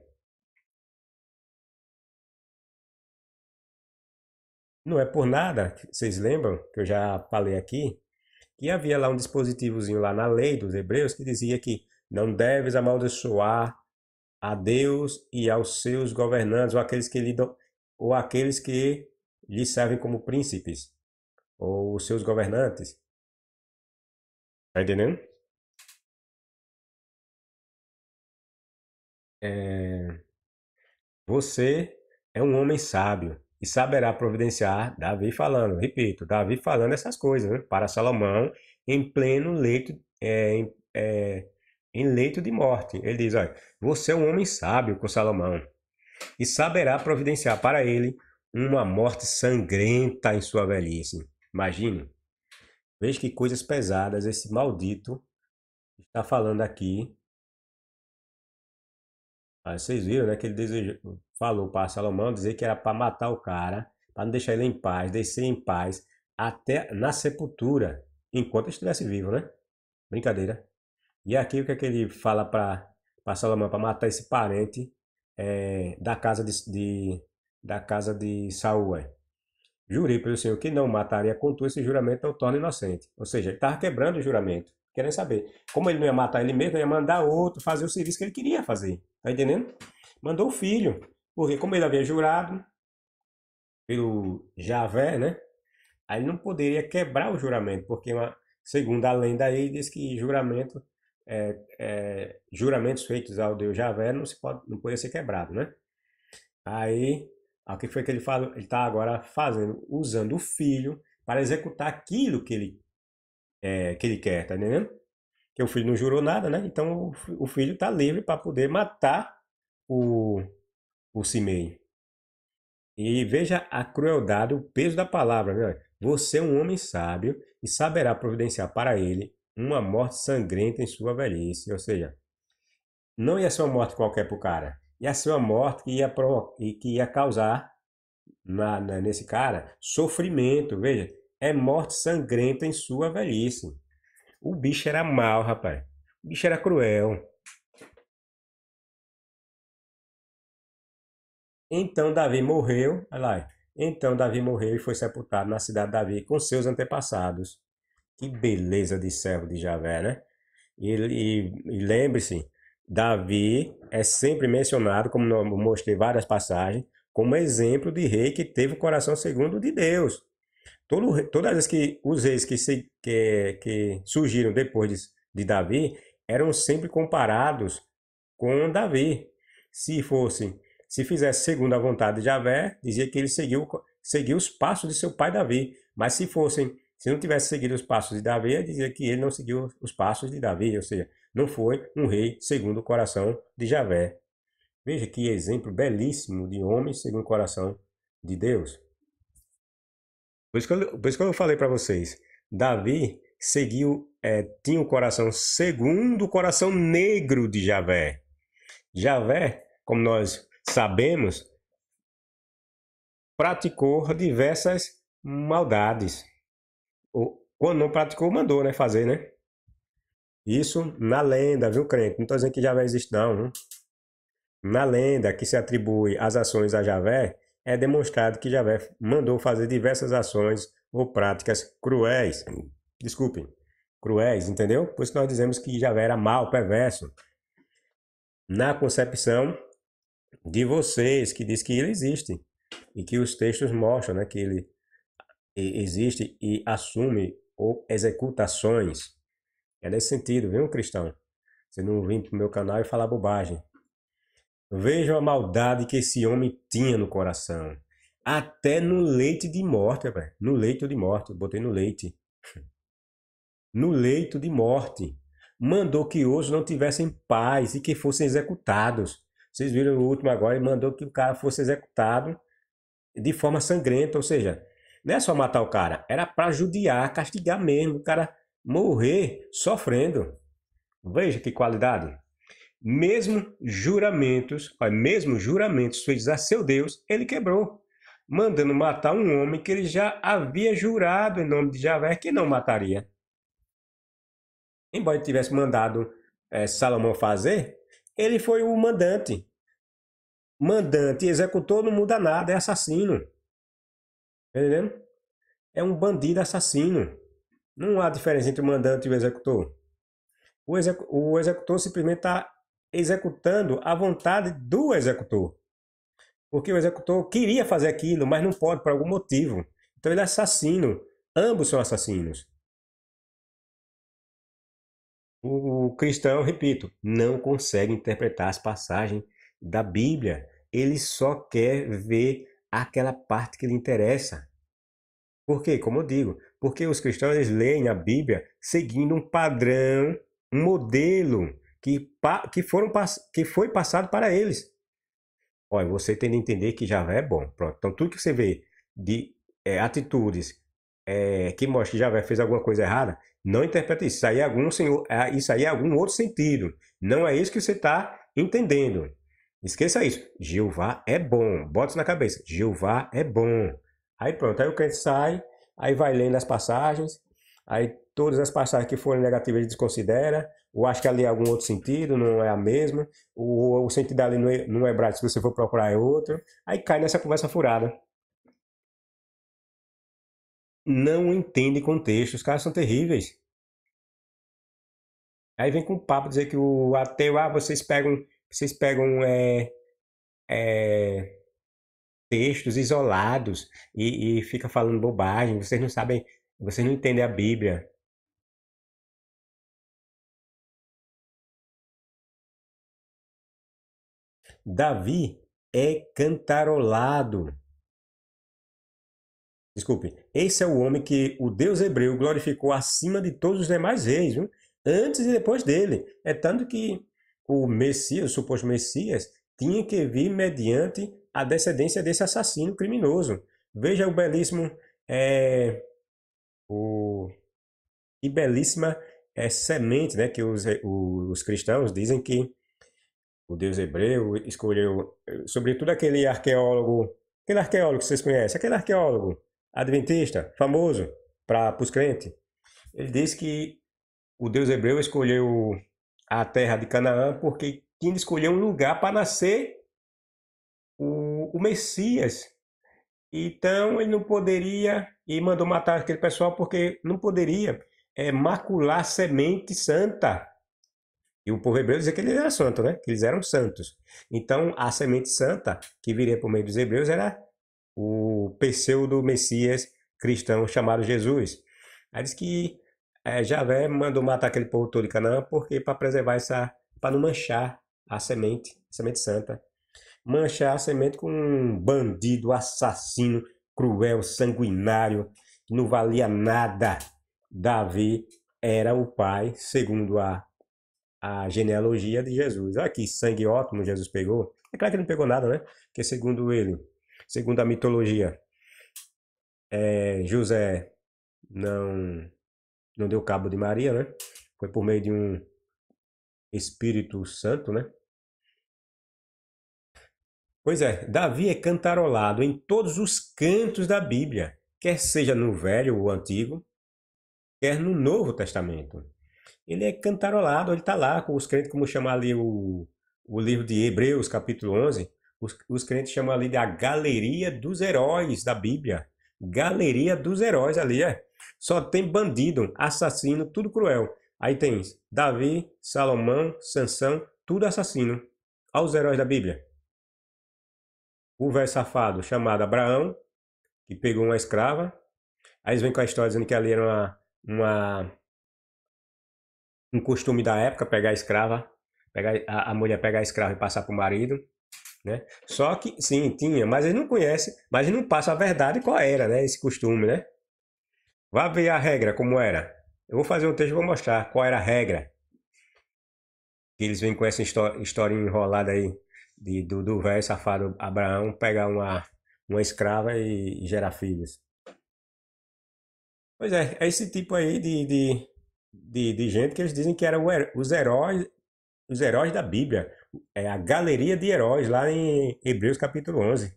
A: Não é por nada, vocês lembram que eu já falei aqui, que havia lá um dispositivozinho lá na lei dos hebreus que dizia que não deves amaldiçoar a Deus e aos seus governantes, ou aqueles que lhe servem como príncipes, ou os seus governantes. Tá entendendo? Você é um homem sábio e saberá providenciar, Davi falando, repito, Davi falando essas coisas, né, para Salomão em pleno leito, em leito de morte. Ele diz, olha, você é um homem sábio com Salomão e saberá providenciar para ele uma morte sangrenta em sua velhice. Imagine, veja que coisas pesadas esse maldito está falando aqui. Aí vocês viram, né, que ele falou para Salomão dizer que era para matar o cara, para não deixar ele em paz, descer em paz até na sepultura, enquanto ele estivesse vivo, né? Brincadeira. E aqui o que é que ele fala para Salomão para matar esse parente da casa da casa de Saul? Jurei pelo Senhor que não mataria, contudo esse juramento não o torna inocente. Ou seja, ele estava quebrando o juramento, querendo saber. Como ele não ia matar ele mesmo, ele ia mandar outro fazer o serviço que ele queria fazer. Tá entendendo? Mandou o filho. Porque como ele havia jurado pelo Javé, né? Aí ele não poderia quebrar o juramento, porque segundo a lenda aí diz que juramentos feitos ao Deus Javé não podia ser quebrado, né? Aí, o que foi que ele falou? Ele está agora fazendo, usando o filho para executar aquilo que ele quer, tá entendendo? Que o filho não jurou nada, né? Então o filho está livre para poder matar o, o Simei. E veja a crueldade, o peso da palavra, né? Você é um homem sábio e saberá providenciar para ele uma morte sangrenta em sua velhice. Ou seja, não ia ser uma morte qualquer para o cara. Ia ser uma morte que ia causar nesse cara sofrimento. Veja, é morte sangrenta em sua velhice. O bicho era mau, rapaz. O bicho era cruel. Então Davi morreu, olha lá. Então Davi morreu e foi sepultado na cidade de Davi com seus antepassados. Que beleza de servo de Javé, né? E lembre-se, Davi é sempre mencionado, como eu mostrei várias passagens, como exemplo de rei que teve o coração segundo o de Deus. Todas as vezes que os reis que surgiram depois de Davi eram sempre comparados com Davi. Se fosse, se fizesse segundo a vontade de Javé, dizia que ele seguiu os passos de seu pai Davi. Mas se não tivesse seguido os passos de Davi, dizia que ele não seguiu os passos de Davi, ou seja, não foi um rei segundo o coração de Javé. Veja que exemplo belíssimo de homem segundo o coração de Deus. Por isso que eu falei para vocês, Davi tinha o coração segundo o coração negro de Javé. Javé, como nós sabemos, praticou diversas maldades. Quando não praticou, mandou, né, fazer, né? Isso na lenda, viu, crente? Não estou dizendo que Javé existe, não. Viu? Na lenda que se atribui as ações a Javé, é demonstrado que Javé mandou fazer diversas ações ou práticas cruéis. Desculpem, cruéis, entendeu? Por isso que nós dizemos que Javé era mau, perverso. Na concepção de vocês, que diz que ele existe. E que os textos mostram, né, que ele existe e assume ou executa ações. É nesse sentido, viu, cristão? Você não vir para o meu canal e falar bobagem. Vejam a maldade que esse homem tinha no coração. Até no leite de morte, velho. No leito de morte. Eu botei no leite. No leito de morte. Mandou que outros não tivessem paz e que fossem executados. Vocês viram o último agora, ele mandou que o cara fosse executado de forma sangrenta, ou seja, não é só matar o cara, era para judiar, castigar mesmo, o cara morrer sofrendo. Veja que qualidade. Mesmo juramentos feitos a seu Deus, ele quebrou, mandando matar um homem que ele já havia jurado em nome de Javé que não mataria. Embora ele tivesse mandado Salomão fazer, ele foi o mandante. Mandante e executor não muda nada, é assassino. Tá entendendo? É um bandido assassino. Não há diferença entre o mandante e o executor. O executor simplesmente está executando a vontade do executor. Porque o executor queria fazer aquilo, mas não pode por algum motivo. Então ele é assassino. Ambos são assassinos. O cristão, repito, não consegue interpretar as passagens da Bíblia. Ele só quer ver aquela parte que lhe interessa. Por quê? Como eu digo, porque os cristãos eles leem a Bíblia seguindo um padrão, um modelo que foi passado para eles. Olha, você tem de entender que Javé é bom. Pronto. Então, tudo que você vê de atitudes que mostra que Javé fez alguma coisa errada, não interpreta isso. Isso aí é algum outro sentido. Não é isso que você está entendendo. Esqueça isso. Jeová é bom. Bota isso na cabeça. Jeová é bom. Aí pronto. Aí o crente sai, aí vai lendo as passagens, aí todas as passagens que forem negativas ele desconsidera, ou acha que ali é algum outro sentido, não é a mesma, o sentido ali no hebraico, se você for procurar, é outro. Aí cai nessa conversa furada. Não entende contexto, os caras são terríveis. Aí vem com o papo dizer que o ateu, vocês pegam é, textos isolados e fica falando bobagem, vocês não sabem, vocês não entendem a Bíblia. Davi é cantarolado. Desculpe, esse é o homem que o Deus hebreu glorificou acima de todos os demais reis, viu? Antes e depois dele. É tanto que o Messias, o suposto Messias, tinha que vir mediante a descendência desse assassino criminoso. Veja o belíssimo, é, o, e belíssima semente, né? Que os cristãos dizem que o Deus hebreu escolheu, sobretudo aquele arqueólogo que vocês conhecem, aquele arqueólogo adventista, famoso para os crentes. Ele diz que o Deus hebreu escolheu a terra de Canaã porque tinha de escolher um lugar para nascer o Messias. Então ele não poderia, e mandou matar aquele pessoal porque não poderia macular a semente santa. E o povo hebreu dizia que eles eram santos, né? Que eles eram santos. Então, a semente santa que viria por meio dos hebreus era o pseudo-messias cristão chamado Jesus. Aí diz que Javé mandou matar aquele povo todo de Canaã porque para preservar para não manchar a semente santa. Manchar a semente com um bandido, assassino, cruel, sanguinário, que não valia nada. Davi era o pai, segundo a genealogia de Jesus. Olha que sangue ótimo Jesus pegou. É claro que ele não pegou nada, né? Porque segundo ele, segundo a mitologia, José não, não deu cabo de Maria, né? Foi por meio de um Espírito Santo, né? Pois é, Davi é cantarolado em todos os cantos da Bíblia, quer seja no Velho ou Antigo, quer no Novo Testamento. Ele é cantarolado, ele está lá com os crentes, como chamar ali o livro de Hebreus, capítulo 11, os crentes chamam ali de a galeria dos heróis da Bíblia. Galeria dos heróis ali, é. Só tem bandido, assassino, tudo cruel. Aí tem Davi, Salomão, Sansão, tudo assassino. Olha os heróis da Bíblia. O velho safado chamado Abraão, que pegou uma escrava. Aí eles vêm com a história dizendo que ali era um costume da época pegar a escrava, a mulher pegar a escrava e passar para o marido. né? Só que, sim, tinha, mas ele não conhece, mas ele não passa a verdade qual era, né? Esse costume, né? Vá ver a regra como era. Eu vou fazer um texto e vou mostrar qual era a regra. Que eles vêm com essa história enrolada aí do velho safado Abraão pegar uma escrava e gerar filhos. Pois é esse tipo aí de gente que eles dizem que eram os heróis da Bíblia. É a galeria de heróis lá em Hebreus capítulo 11.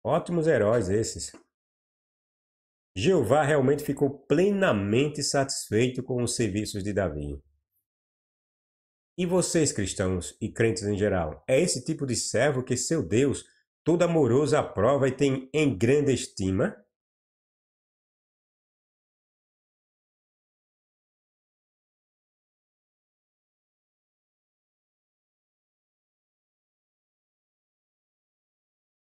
A: Ótimos heróis esses. Jeová realmente ficou plenamente satisfeito com os serviços de Davi. E vocês, cristãos e crentes em geral, é esse tipo de servo que seu Deus, todo amoroso, aprova e tem em grande estima?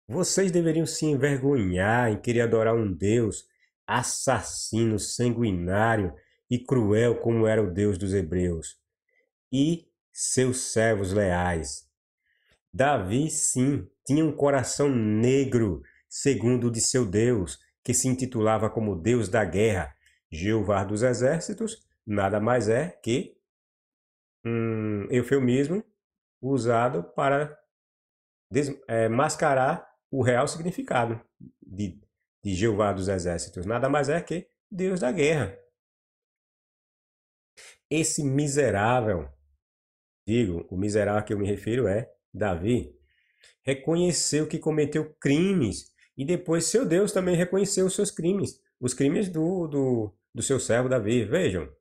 A: Vocês deveriam se envergonhar em querer adorar um Deus assassino, sanguinário e cruel como era o Deus dos hebreus e seus servos leais. Davi, sim, tinha um coração negro, segundo o de seu Deus, que se intitulava como Deus da guerra. Jeová dos exércitos nada mais é que um eufemismo usado para mascarar o real significado de, de Jeová dos exércitos. Nada mais é que Deus da guerra. Esse miserável, digo, o miserável a que eu me refiro é Davi, reconheceu que cometeu crimes e depois seu Deus também reconheceu os seus crimes, os crimes do seu servo Davi. Vejam,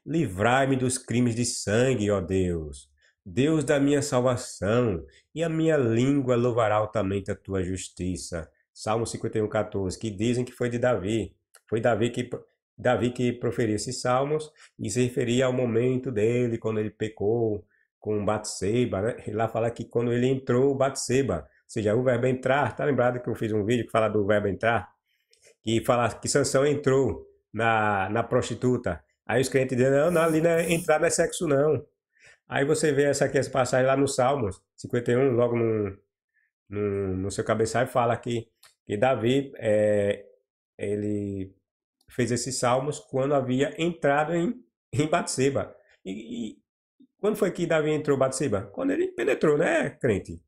A: livrai-me dos crimes de sangue, ó Deus, Deus da minha salvação, e a minha língua louvará altamente a tua justiça. Salmo 51:14, que dizem que foi de Davi. Foi Davi que proferiu esses salmos e se referia ao momento dele, quando ele pecou com Batseba, né? E lá fala que quando ele entrou, Batseba, ou seja, o verbo entrar, tá lembrado que eu fiz um vídeo que fala do verbo entrar? Que fala que Sansão entrou na prostituta. Aí os crentes dizem, não, ali não é, entrar não é sexo não. Aí você vê essa passagem lá no Salmos 51, logo no seu cabeçalho, fala que Davi, ele fez esses salmos quando havia entrado em Batseba. E quando foi que Davi entrou em Batseba? Quando ele penetrou, né, crente?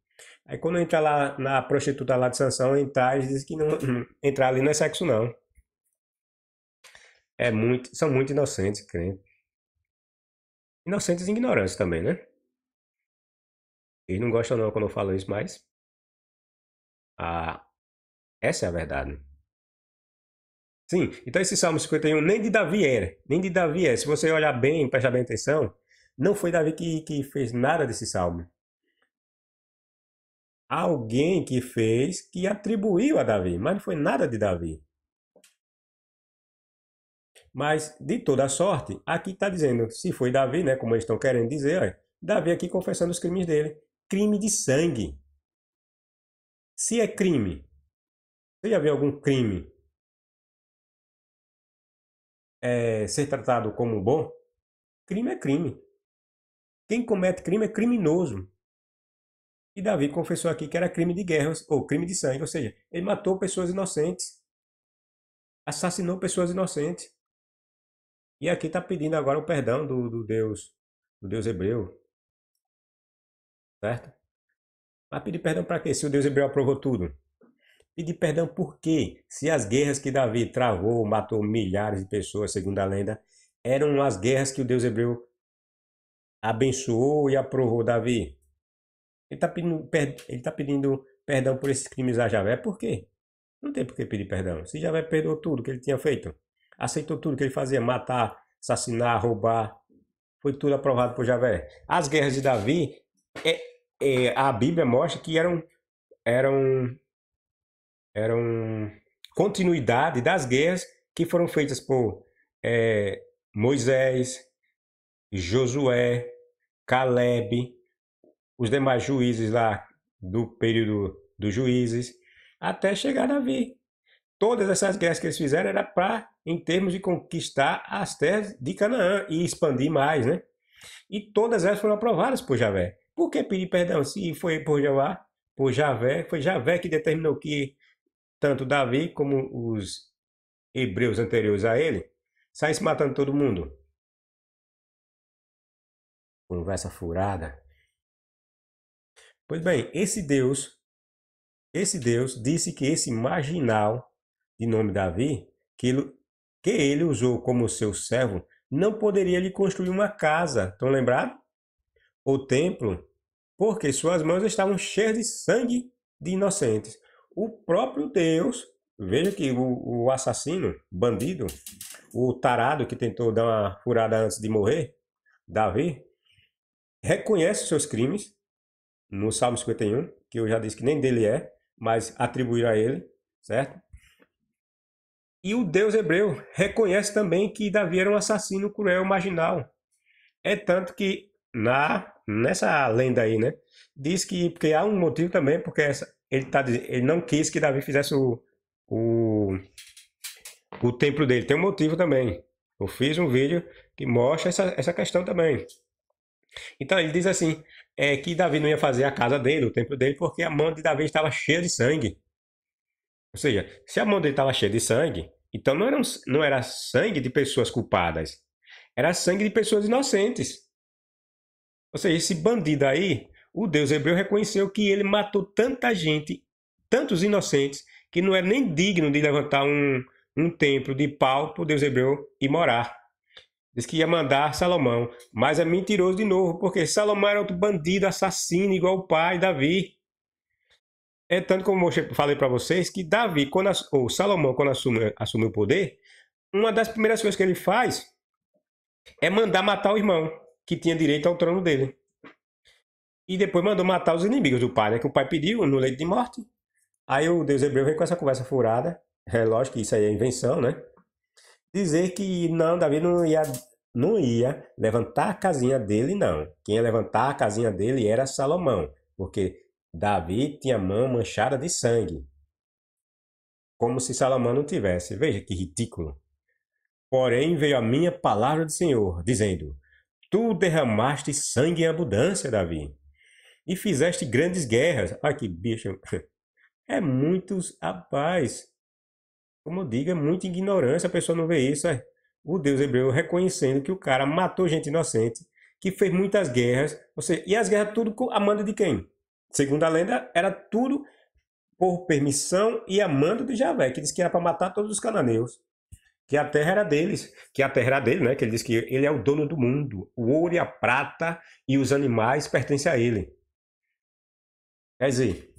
A: Aí quando entra lá na prostituta lá de Sansão, entrar, eles dizem que não, entrar ali não é sexo não. São muito inocentes, crente. Inocentes e ignorantes também, né? Eles não gostam não quando eu falo isso, mas ah, essa é a verdade. Sim, então esse Salmo 51 nem de Davi era, nem de Davi é. Se você olhar bem, prestar bem atenção, não foi Davi que fez nada desse salmo. Alguém que fez, que atribuiu a Davi, mas não foi nada de Davi. Mas, de toda sorte, aqui está dizendo, se foi Davi, né, como eles estão querendo dizer, olha, Davi aqui confessando os crimes dele. Crime de sangue. Se é crime, você já viu algum crime ser tratado como bom? Crime é crime. Quem comete crime é criminoso. E Davi confessou aqui que era crime de guerra, ou crime de sangue, ou seja, ele matou pessoas inocentes, assassinou pessoas inocentes. E aqui está pedindo agora o perdão do Deus hebreu, certo? Mas pedir perdão para quê? Se o Deus hebreu aprovou tudo. Pedir perdão por quê? Se as guerras que Davi travou, matou milhares de pessoas, segundo a lenda, eram as guerras que o Deus hebreu abençoou e aprovou Davi. Ele tá pedindo perdão por esses crimes a Javé. Por quê? Não tem por que pedir perdão. Se Javé perdoou tudo que ele tinha feito, aceitou tudo que ele fazia, matar, assassinar, roubar, foi tudo aprovado por Javé. As guerras de Davi, a Bíblia mostra que eram, eram continuidade das guerras que foram feitas por Moisés, Josué, Caleb, os demais juízes lá do período dos juízes, até chegar a Davi. Todas essas guerras que eles fizeram era para, em termos de conquistar as terras de Canaã e expandir mais, né? E todas elas foram aprovadas por Javé. Por que pedir perdão? Se foi por Jeová, por Javé, foi Javé que determinou que tanto Davi como os hebreus anteriores a ele saíssem matando todo mundo. Conversa furada. Pois bem, esse Deus disse que esse marginal de nome Davi, que ele usou como seu servo, não poderia lhe construir uma casa. Estão lembrados? O templo, porque suas mãos estavam cheias de sangue de inocentes. O próprio Deus, veja que o assassino, bandido, o tarado que tentou dar uma furada antes de morrer, Davi, reconhece os seus crimes no Salmo 51, que eu já disse que nem dele é, mas atribuir a ele, certo? E o Deus hebreu reconhece também que Davi era um assassino cruel, marginal. É tanto que nessa lenda aí, né, diz que porque há um motivo também, porque ele não quis que Davi fizesse o, o templo dele. Tem um motivo também. Eu fiz um vídeo que mostra essa questão também. Então ele diz assim, que Davi não ia fazer a casa dele, o templo dele, porque a mão de Davi estava cheia de sangue. Ou seja, se a mão dele estava cheia de sangue, então não era sangue de pessoas culpadas, era sangue de pessoas inocentes. Ou seja, esse bandido aí, o Deus hebreu reconheceu que ele matou tanta gente, tantos inocentes, que não era nem digno de levantar um templo de pau para o Deus hebreu e morar. Diz que ia mandar Salomão, mas é mentiroso de novo, porque Salomão era outro bandido, assassino, igual o pai, Davi. É tanto como eu falei para vocês, que Davi, ou Salomão, quando assume o poder, uma das primeiras coisas que ele faz é mandar matar o irmão, que tinha direito ao trono dele. E depois mandou matar os inimigos do pai, né? Que o pai pediu no leito de morte. Aí o Deus hebreu vem com essa conversa furada. É lógico que isso aí é invenção, né? Dizer que não, Davi não ia levantar a casinha dele, não. Quem ia levantar a casinha dele era Salomão. Porque Davi tinha a mão manchada de sangue. Como se Salomão não tivesse. Veja que ridículo. Porém veio a minha palavra do Senhor, dizendo: Tu derramaste sangue em abundância, Davi, e fizeste grandes guerras. Olha que bicho. É muitos, rapaz. Como eu digo, é muita ignorância, a pessoa não vê isso. O Deus hebreu reconhecendo que o cara matou gente inocente, que fez muitas guerras. Ou seja, e as guerras tudo com a mando de quem? Segundo a lenda, era tudo por permissão e a mando de Javé, que disse que era para matar todos os cananeus. Que a terra era deles, que a terra era dele, né? Que ele disse que ele é o dono do mundo. O ouro e a prata e os animais pertencem a ele. Quer dizer,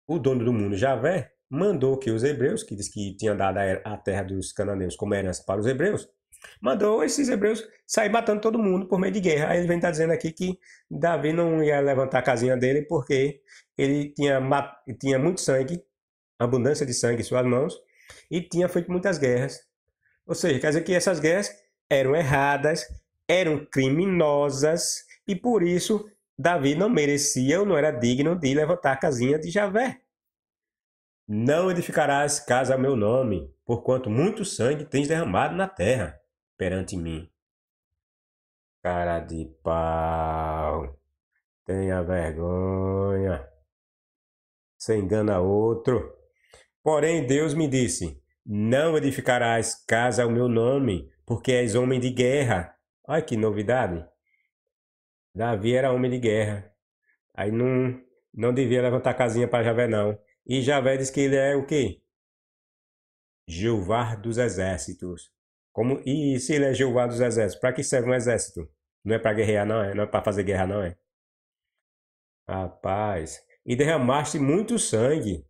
A: o dono do mundo, Javé, mandou que os hebreus, que diz que tinha dado a terra dos cananeus como herança para os hebreus, mandou esses hebreus sair matando todo mundo por meio de guerra. Aí ele vem estar dizendo aqui que Davi não ia levantar a casinha dele porque ele tinha muito sangue, abundância de sangue em suas mãos, e tinha feito muitas guerras. Ou seja, quer dizer que essas guerras eram erradas, eram criminosas, e por isso Davi não merecia ou não era digno de levantar a casinha de Javé. Não edificarás casa a meu nome, porquanto muito sangue tens derramado na terra perante mim. Cara de pau, tenha vergonha, você engana outro. Porém Deus me disse, não edificarás casa ao meu nome, porque és homem de guerra. Olha que novidade. Davi era homem de guerra. Aí não devia levantar casinha para Javé não. E Javé diz que ele é o quê? Jeová dos exércitos. E se ele é Jeová dos exércitos, para que serve um exército? Não é para guerrear, não é? Não é para fazer guerra, não é? Rapaz. E derramaste muito sangue.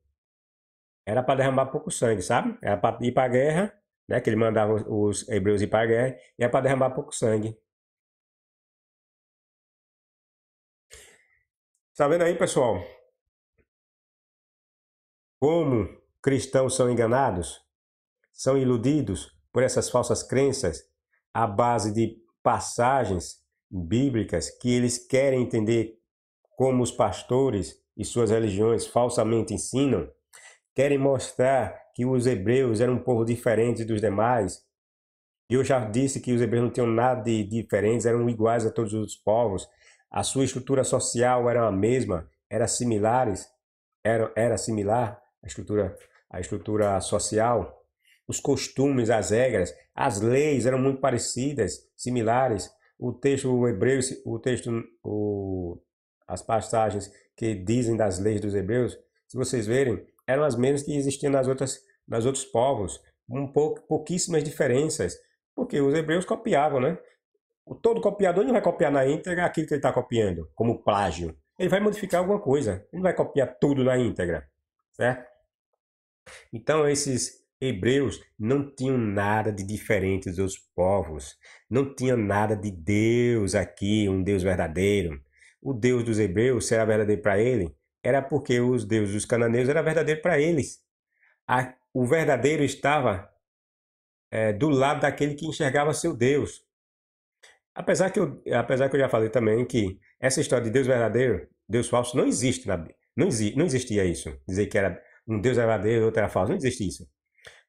A: Era para derramar pouco sangue, sabe? Era para ir para a guerra, né? Que ele mandava os hebreus ir para a guerra. E era para derramar pouco sangue. Tá vendo aí, pessoal? Como cristãos são enganados? São iludidos por essas falsas crenças à base de passagens bíblicas que eles querem entender como os pastores e suas religiões falsamente ensinam, querem mostrar que os hebreus eram um povo diferente dos demais. E eu já disse que os hebreus não tinham nada de diferentes, eram iguais a todos os povos. a sua estrutura social era a mesma, era similar a estrutura social, os costumes, as regras, as leis eram muito parecidas, similares. O texto hebreu, as passagens que dizem das leis dos hebreus, se vocês verem, eram as mesmas que existiam nas outros povos, pouquíssimas diferenças, porque os hebreus copiavam, né? Todo copiador não vai copiar na íntegra aquilo que ele está copiando, como plágio. Ele vai modificar alguma coisa, ele não vai copiar tudo na íntegra, certo? Então esses hebreus não tinham nada de diferente dos outros povos, não tinha nada de Deus aqui, um Deus verdadeiro. O Deus dos hebreus, se era verdadeiro para ele, era porque os deuses dos cananeus era verdadeiro para eles. O verdadeiro estava do lado daquele que enxergava seu Deus. Apesar que eu já falei também que essa história de Deus verdadeiro, Deus falso, não existe na Bíblia. Não existia isso. Dizer que era um Deus verdadeiro e outro era falso. Não existe isso.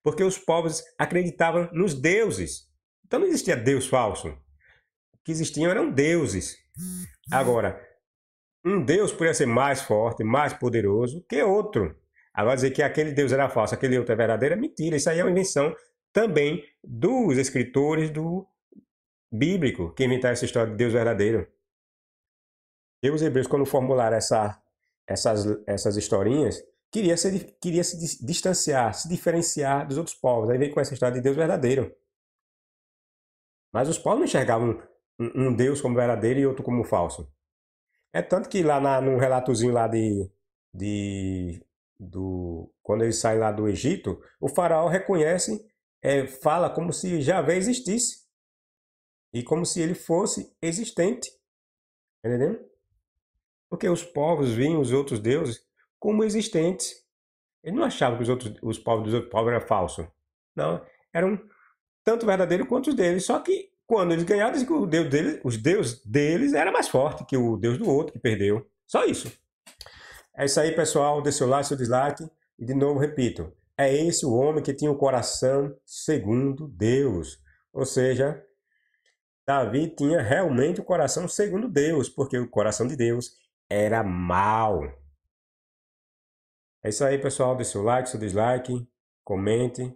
A: Porque os povos acreditavam nos deuses. Então não existia Deus falso. O que existiam eram deuses. Agora, um Deus podia ser mais forte, mais poderoso que outro. Agora dizer que aquele Deus era falso, aquele outro é verdadeiro, é mentira. Isso aí é uma invenção também dos escritores do bíblico que inventaram essa história de Deus verdadeiro. E os hebreus, quando formularam essas historinhas, queria se distanciar, se diferenciar dos outros povos. Aí veio com essa história de Deus verdadeiro. Mas os povos não enxergavam um Deus como verdadeiro e outro como falso. É tanto que lá no relatozinho lá quando eles saem lá do Egito, o faraó reconhece, fala como se Javé existisse. E como se ele fosse existente. Entendeu? Porque os povos viam os outros deuses como existentes. Eles não achavam que os povos dos outros povos eram falsos. Não, eram tanto verdadeiros quanto os deles. Só que quando eles ganharam, dizem que os deuses deles era mais forte que o deus do outro que perdeu. Só isso. É isso aí, pessoal. Dê seu like, seu dislike. E de novo, repito. É esse o homem que tinha o coração segundo Deus. Ou seja, Davi tinha realmente o coração segundo Deus, porque o coração de Deus era mau. É isso aí, pessoal. Dê seu like, seu dislike, comente,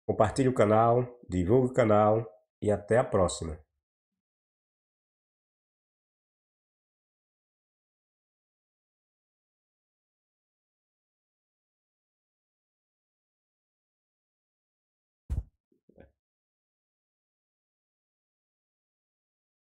A: compartilhe o canal, divulgue o canal e até a próxima.